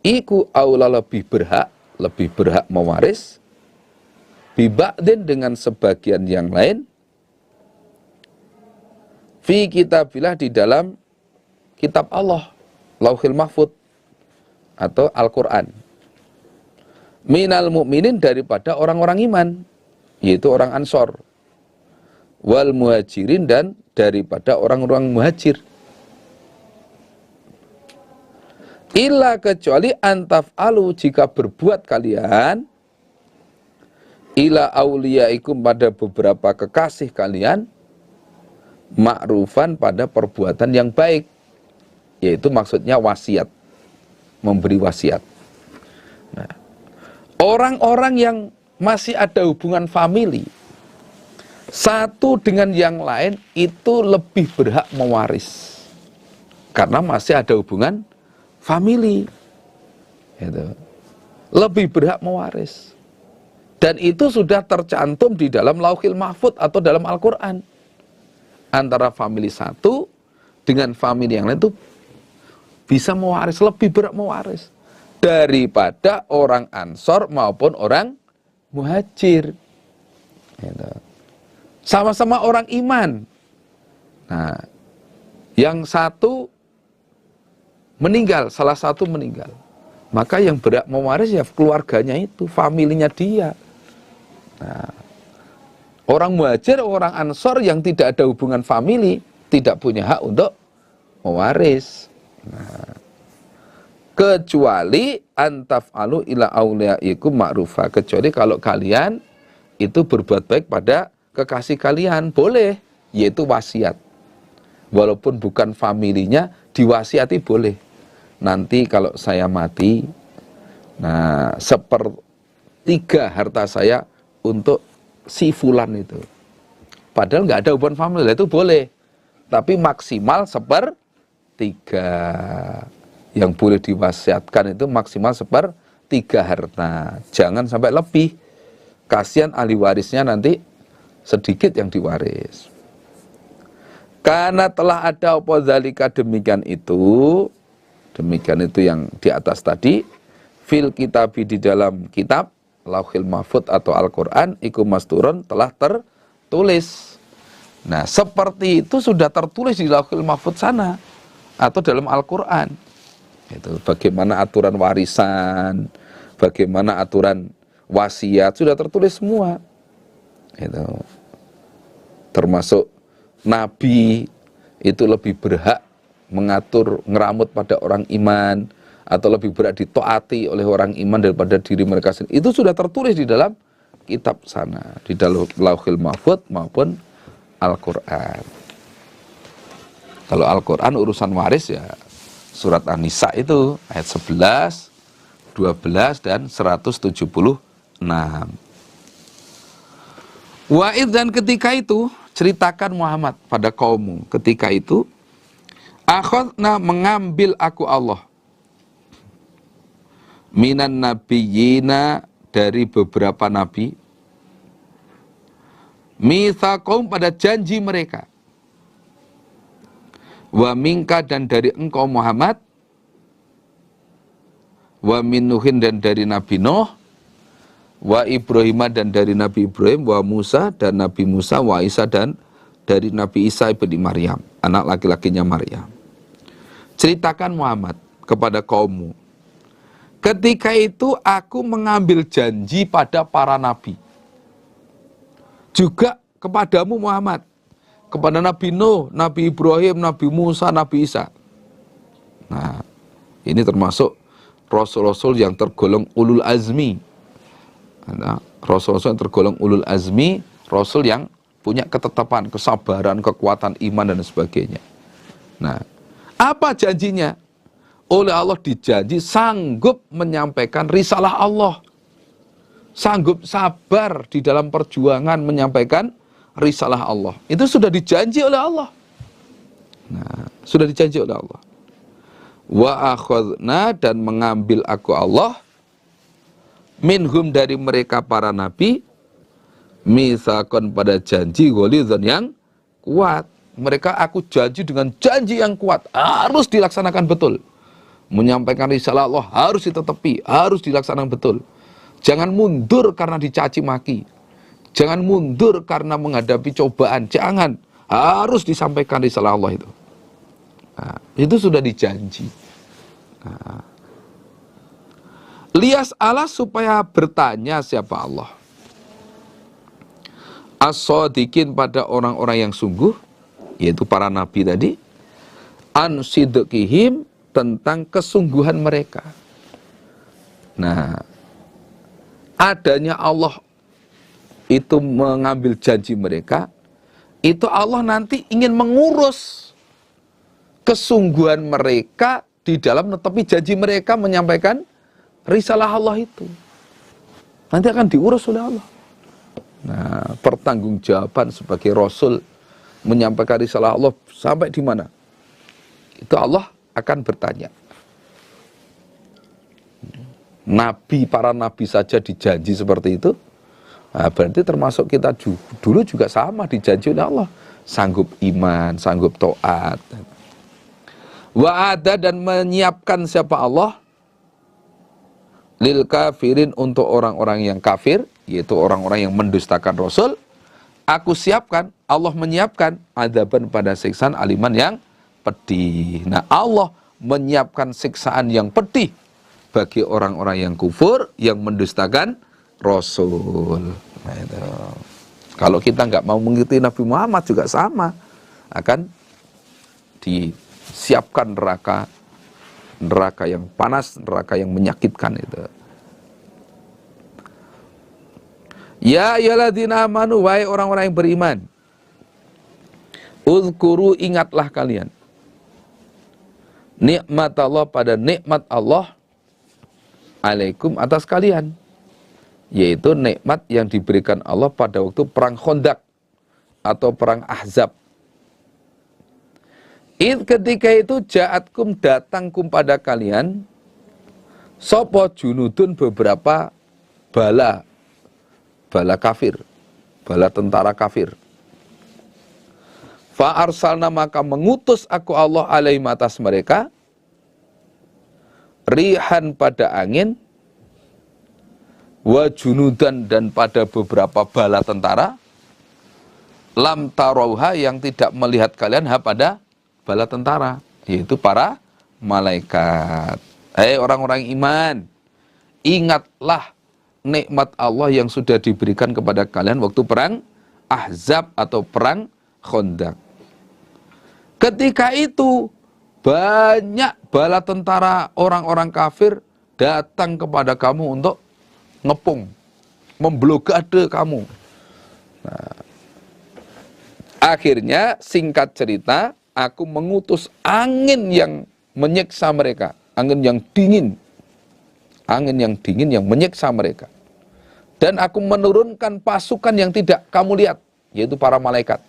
iku aula, lebih berhak mewaris, biba'din, dengan sebagian yang lain, fi kitabillah, di dalam kitab Allah, Lauhil Mahfud atau Al-Quran, minal mu'minin, daripada orang-orang iman, yaitu orang Ansor, wal muhajirin, dan daripada orang-orang muhajir. Illa, kecuali antaf'alu, jika berbuat kalian, ila auliyaikum, pada beberapa kekasih kalian, ma'rufan, pada perbuatan yang baik, yaitu maksudnya wasiat, memberi wasiat. Nah, orang-orang yang masih ada hubungan famili satu dengan yang lain itu lebih berhak mewaris karena masih ada hubungan famili, gitu. Lebih berhak mewaris, dan itu sudah tercantum di dalam Lauhil Mahfud atau dalam Al-Quran. Antara famili satu dengan famili yang lain itu bisa mewaris, lebih berhak mewaris daripada orang Ansor maupun orang Muhajir, gitu. Sama-sama orang iman. Nah, yang satu meninggal, salah satu meninggal, maka yang berhak mewaris ya keluarganya itu, familinya dia. Nah, orang Muhajir, orang Ansor yang tidak ada hubungan famili tidak punya hak untuk mewaris. Nah, kecuali antaf'alu ila auliyaikum ma'rufa, kecuali kalau kalian itu berbuat baik pada kekasih kalian, boleh, yaitu wasiat. Walaupun bukan familinya, diwasiati boleh. Nanti kalau saya mati, nah 1/3 harta saya untuk si fulan itu. Padahal nggak ada hubungan famili, itu boleh. Tapi maksimal 1/3. Yang boleh diwasiatkan itu maksimal 1/3 harta. Jangan sampai lebih. Kasihan ahli warisnya nanti sedikit yang diwaris. Karena telah ada apa zalika, demikian itu yang di atas tadi, fil kitabi, di dalam kitab Lauhil Mahfud atau Al-Quran, iku masturun, telah tertulis. Nah, seperti itu sudah tertulis di Lauhil Mahfud sana atau dalam Al-Quran. Itu bagaimana aturan warisan, bagaimana aturan wasiat, sudah tertulis semua. Itu termasuk Nabi itu lebih berhak mengatur, ngeramut pada orang iman, atau lebih berhak ditaati oleh orang iman daripada diri mereka sendiri. Itu sudah tertulis di dalam kitab sana, di dalam Lauhil Mahfud maupun Al-Quran. Kalau Al-Quran urusan waris ya surat An-Nisa itu ayat 11, 12 dan 176. Wa'id, dan ketika itu ceritakan Muhammad pada kaummu, ketika itu akhadna, mengambil aku Allah, minan nabiyyina, dari beberapa nabi, mitsaqahum pada janji mereka, wa minka dan dari engkau Muhammad, wa min Nuhin dan dari Nabi Nuh, wa Ibrahim dan dari Nabi Ibrahim, wa Musa dan Nabi Musa, wa Isa dan dari Nabi Isa ibni Maryam, anak laki-lakinya Maryam. Ceritakan Muhammad kepada kaummu, ketika itu aku mengambil janji pada para nabi, juga kepadamu Muhammad, kepada Nabi Nuh, Nabi Ibrahim, Nabi Musa, Nabi Isa. Nah, ini termasuk rasul-rasul yang tergolong ulul azmi. Nah, rasul-rasul yang tergolong ulul azmi, rasul yang punya ketetapan, kesabaran, kekuatan iman dan sebagainya. Nah, apa janjinya? Oleh Allah dijanji sanggup menyampaikan risalah Allah, sanggup sabar di dalam perjuangan menyampaikan risalah Allah. Itu sudah dijanji oleh Allah. Nah, sudah dijanji oleh Allah. Wa akhadna dan mengambil aku Allah minhum dari mereka para nabi mitsaqan pada janji ghalidhan yang kuat. Mereka aku janji dengan janji yang kuat, harus dilaksanakan betul. Menyampaikan risalah Allah harus ditetepi, harus dilaksanakan betul. Jangan mundur karena dicaci maki. Jangan mundur karena menghadapi cobaan. Jangan, harus disampaikan risalah Allah itu. Nah, itu sudah dijanji. Nah, lias Allah supaya bertanya siapa Allah. As-shadiqin pada orang-orang yang sungguh, yaitu para nabi tadi, an sidqihim tentang kesungguhan mereka. Nah, adanya Allah itu mengambil janji mereka, itu Allah nanti ingin mengurus kesungguhan mereka di dalam menetapi janji mereka menyampaikan risalah Allah itu. Nanti akan diurus oleh Allah. Nah, pertanggungjawaban sebagai Rasul menyampaikan risalah Allah sampai di mana? Itu Allah akan bertanya. Nabi, para nabi saja dijanji seperti itu. Nah, berarti termasuk kita dulu juga sama dijanji oleh Allah. Sanggup iman, sanggup taat. Wa ada dan menyiapkan siapa Allah lil kafirin untuk orang-orang yang kafir, yaitu orang-orang yang mendustakan Rasul. Aku siapkan, Allah menyiapkan adzaban pada siksaan aliman yang pedih. Nah, Allah menyiapkan siksaan yang pedih bagi orang-orang yang kufur, yang mendustakan Rasul. Nah, itu. Kalau kita nggak mau mengikuti Nabi Muhammad juga sama, akan disiapkan neraka yang panas, neraka yang menyakitkan itu. Ya ayyuhalladzina amanu, wahai orang-orang yang beriman, uzkuru, ingatlah kalian nikmat Allah, pada nikmat Allah alaikum, atas kalian, yaitu nikmat yang diberikan Allah pada waktu perang Khandaq atau perang Ahzab. Ketika itu ja'atkum, datangkum pada kalian sopo junudun, beberapa bala kafir, bala tentara kafir. Fa arsalna, maka mengutus aku Allah alaihim, atas mereka, rihan pada angin, wa junudan dan pada beberapa bala tentara, lam tarauha yang tidak melihat kalian pada bala tentara, yaitu para malaikat. Hei orang-orang iman, ingatlah nikmat Allah yang sudah diberikan kepada kalian waktu perang Ahzab atau perang Khandaq. Ketika itu banyak bala tentara orang-orang kafir datang kepada kamu untuk ngepung, memblokade kamu. Nah, akhirnya singkat cerita, aku mengutus angin yang menyiksa mereka, angin yang dingin yang menyiksa mereka. Dan aku menurunkan pasukan yang tidak kamu lihat, yaitu para malaikat.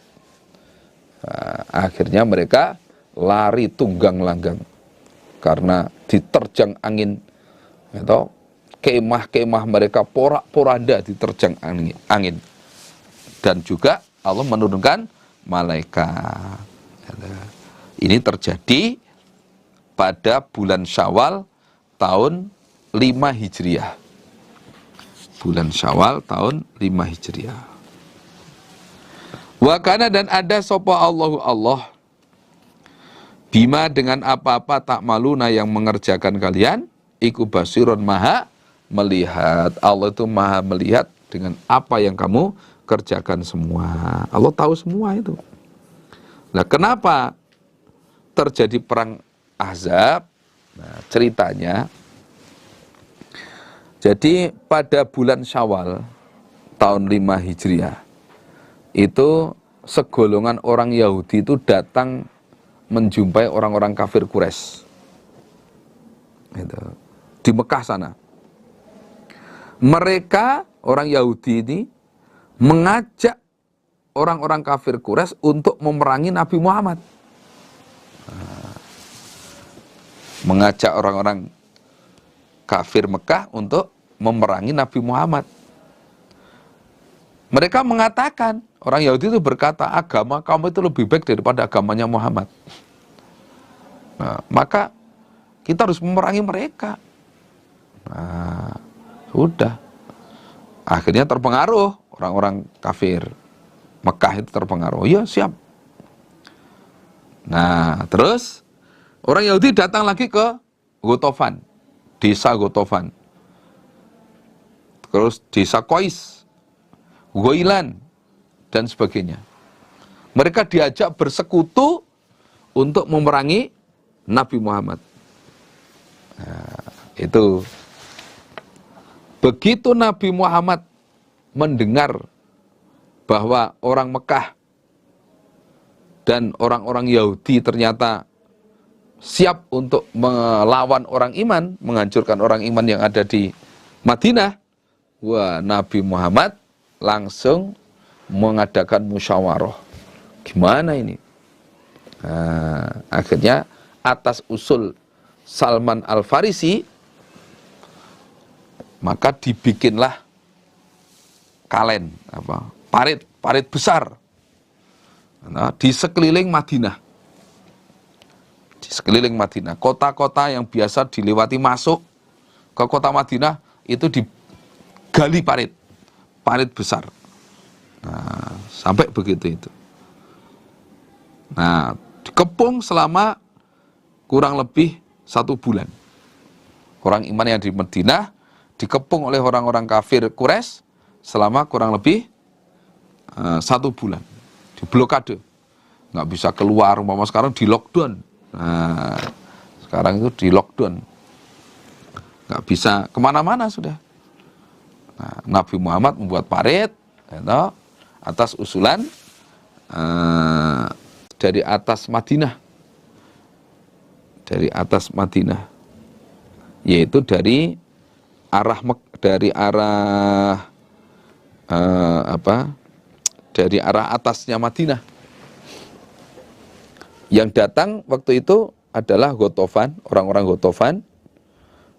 Nah, akhirnya mereka lari tunggang langgang karena diterjang angin, kemah-kemah mereka porak-poranda diterjang angin. dan juga Allah menurunkan malaikat. Ini terjadi pada bulan Syawal tahun 5 Hijriah. Bulan Syawal tahun 5 Hijriah. Wa kana, dan ada sapa Allahu Allah bima, dengan apa-apa tak maluna yang mengerjakan kalian, iku basirun, maha melihat. Allah itu maha melihat dengan apa yang kamu kerjakan semua. Allah tahu semua itu. Nah, kenapa terjadi perang Ahzab? Nah, ceritanya, jadi pada bulan Syawal tahun 5 Hijriah itu segolongan orang Yahudi itu datang menjumpai orang-orang kafir Quraisy gitu, di Mekah sana. Mereka orang Yahudi ini mengajak orang-orang kafir Quraisy untuk memerangi Nabi Muhammad. Mengajak orang-orang kafir Mekah untuk memerangi Nabi Muhammad. Mereka mengatakan, orang Yahudi itu berkata, agama kamu itu lebih baik daripada agamanya Muhammad. Nah, maka kita harus memerangi mereka. Nah, sudah. Akhirnya terpengaruh orang-orang kafir Mekah itu terpengaruh. Ya, siap. Nah, terus orang Yahudi datang lagi ke Gotofan, desa Gotofan. Terus desa Qais, Goilan, dan sebagainya. Mereka diajak bersekutu untuk memerangi Nabi Muhammad. Nah, itu. Begitu Nabi Muhammad mendengar bahwa orang Mekah dan orang-orang Yahudi ternyata siap untuk melawan orang iman, menghancurkan orang iman yang ada di Madinah, wah, Nabi Muhammad langsung mengadakan musyawarah. Gimana ini? Nah, akhirnya atas usul Salman Al-Farisi, maka dibikinlah kalen, parit besar, nah, di sekeliling Madinah. Di sekeliling Madinah, kota-kota yang biasa dilewati masuk ke kota Madinah itu digali parit besar. Nah, sampai begitu itu. Nah, dikepung selama kurang lebih 1 bulan. Orang iman yang di Madinah dikepung oleh orang-orang kafir Quraisy selama kurang lebih 1 bulan. Diblokade. Nggak bisa keluar, umpama sekarang di lockdown. Nah, sekarang itu di lockdown. Nggak bisa kemana-mana sudah. Nah, Nabi Muhammad membuat parit gitu, atas usulan dari atas Madinah. Dari atas Madinah. Yaitu dari arah dari arah atasnya Madinah. Yang datang waktu itu adalah Gotofan, orang-orang Gotofan,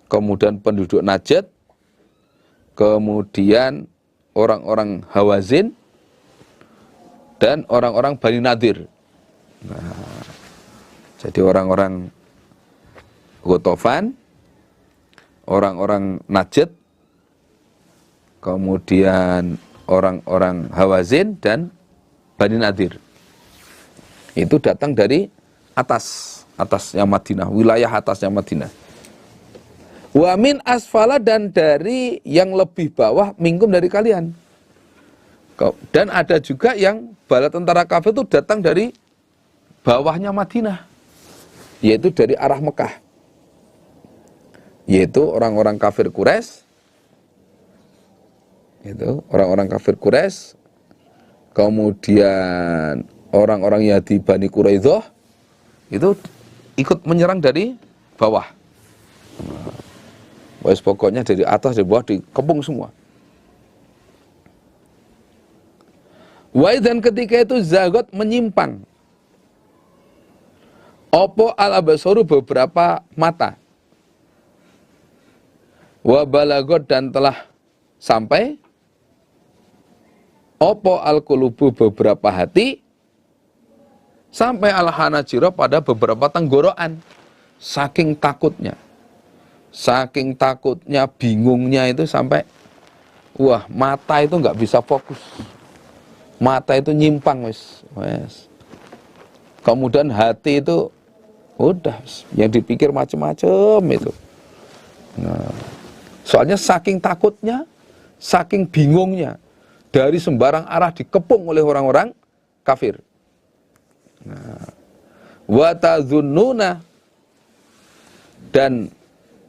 kemudian penduduk Najd, kemudian orang-orang Hawazin, dan orang-orang Bani Nadir. Nah, jadi orang-orang Gotofan, orang-orang Najd, kemudian orang-orang Hawazin dan Bani Nadir. Itu datang dari atasnya Madinah, wilayah atasnya Madinah. Wa min asfala, dan dari yang lebih bawah minkum dari kalian. Dan ada juga yang bala tentara kafir itu datang dari bawahnya Madinah, yaitu dari arah Mekah. Yaitu orang-orang kafir Quraisy, itu orang-orang kafir Quraisy, kemudian orang-orang Yahudi Bani Quraidah itu ikut menyerang dari bawah. Wes pokoknya dari atas dari bawah dikepung semua. Dan ketika itu zagot menyimpang opo al-abasoru beberapa mata. Wa balagot, dan telah sampai Opo al-qulubu beberapa hati, sampai al-hanajiro pada beberapa tenggorokan. Saking takutnya, bingungnya itu sampai, wah, mata itu nggak bisa fokus. Mata itu nyimpang, wes. Kemudian hati itu udah yang dipikir macam-macam itu. Nah, soalnya saking takutnya, saking bingungnya, dari sembarang arah dikepung oleh orang-orang kafir. Nah, wa tazunnuna, dan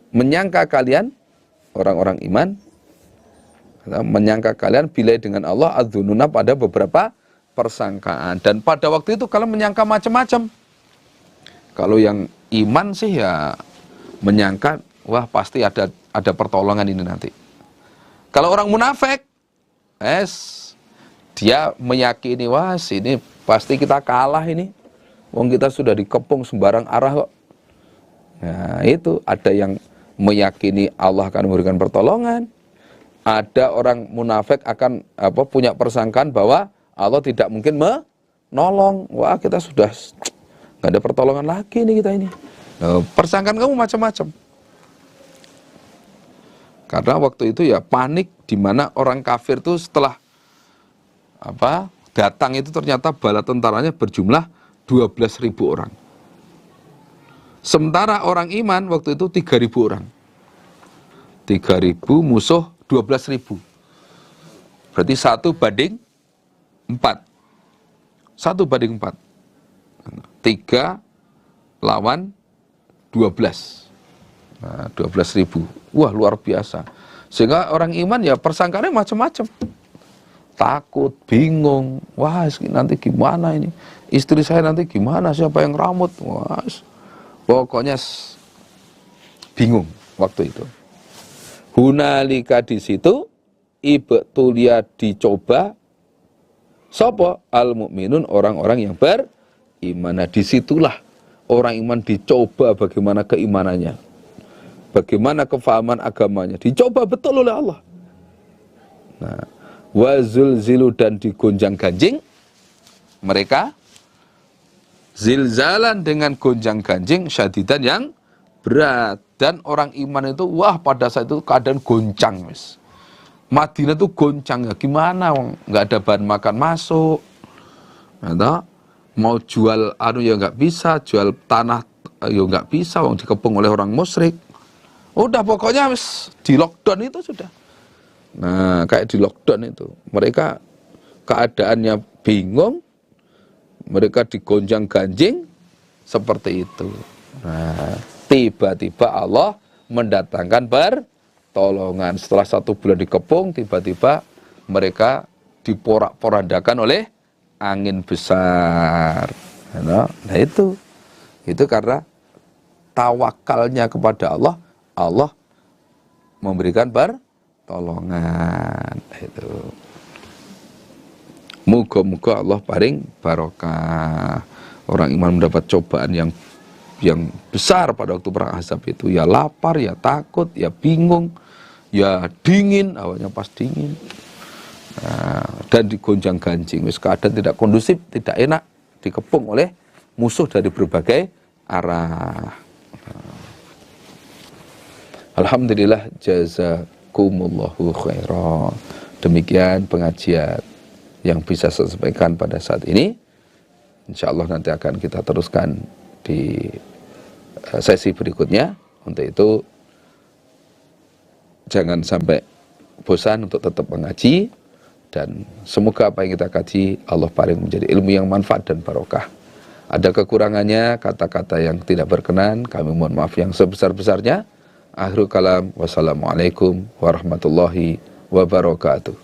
menyangka kalian orang-orang iman, menyangka kalian bilai dengan Allah adzununa pada beberapa persangkaan. Dan pada waktu itu kalian menyangka macam-macam. Kalau yang iman sih ya menyangka, wah pasti ada pertolongan ini nanti. Kalau orang munafik, dia meyakini, wah ini pasti kita kalah ini. Wong kita sudah dikepung sembarang arah kok. Nah itu ada yang meyakini Allah akan memberikan pertolongan. Ada orang munafik akan punya persangkaan bahwa Allah tidak mungkin menolong. Wah kita sudah nggak ada pertolongan lagi nih kita ini. Nah, persangkaan kamu macam-macam. Karena waktu itu ya panik, di mana orang kafir itu setelah datang itu ternyata bala tentaranya berjumlah 12.000 orang. Sementara orang iman waktu itu 3.000 orang. 3.000 musuh 12.000. Berarti 1 banding 4. 1 banding 4. 3 lawan 12. Nah, 12.000. Wah, luar biasa. Sehingga orang iman ya persangkaannya macam-macam. Takut, bingung. Wah, nanti gimana ini? Istri saya nanti gimana? Siapa yang rambut? Wah, pokoknya bingung waktu itu. Hunalika di situ ibtulia dicoba sapa al mukminun, orang-orang yang beriman. Nah, disitulah orang iman dicoba bagaimana keimanannya, bagaimana kefahaman agamanya, dicoba betul oleh Allah. Nah, wazulzilu, dan digonjang-ganjing mereka, zilzalan dengan gonjang-ganjing, syadidan yang berat. Dan orang iman itu, wah pada saat itu keadaan goncang, wis. Madinah itu goncang ya, gimana? Nggak ada bahan makan masuk, nah, mau jual ya nggak bisa, jual tanah ya nggak bisa, dikepung oleh orang musyrik. Udah pokoknya wis di lockdown itu sudah. Nah kayak di lockdown itu, mereka keadaannya bingung, mereka digonjang-ganjing seperti itu. Nah, tiba-tiba Allah mendatangkan pertolongan. Setelah 1 bulan dikepung, tiba-tiba mereka diporak-porandakan oleh angin besar. Nah itu karena tawakalnya kepada Allah, Allah memberikan pertolongan. Itu. Moga-moga Allah paring barokah. Orang iman mendapat cobaan yang besar pada waktu perang Ahzab itu. Ya lapar, ya takut, ya bingung, ya dingin, awalnya pas dingin. Nah, dan digonjang-ganjing, wis keadaan tidak kondusif, tidak enak, dikepung oleh musuh dari berbagai arah. Alhamdulillah, jazakumullahu khairan. Demikian pengajian yang bisa saya sampaikan pada saat ini. Insya Allah nanti akan kita teruskan di sesi berikutnya. Untuk itu jangan sampai bosan untuk tetap mengaji, dan semoga apa yang kita kaji Allah paling menjadi ilmu yang manfaat dan barokah. Ada kekurangannya, kata-kata yang tidak berkenan, kami mohon maaf yang sebesar-besarnya. Akhirul kalam, wassalamualaikum warahmatullahi wabarakatuh.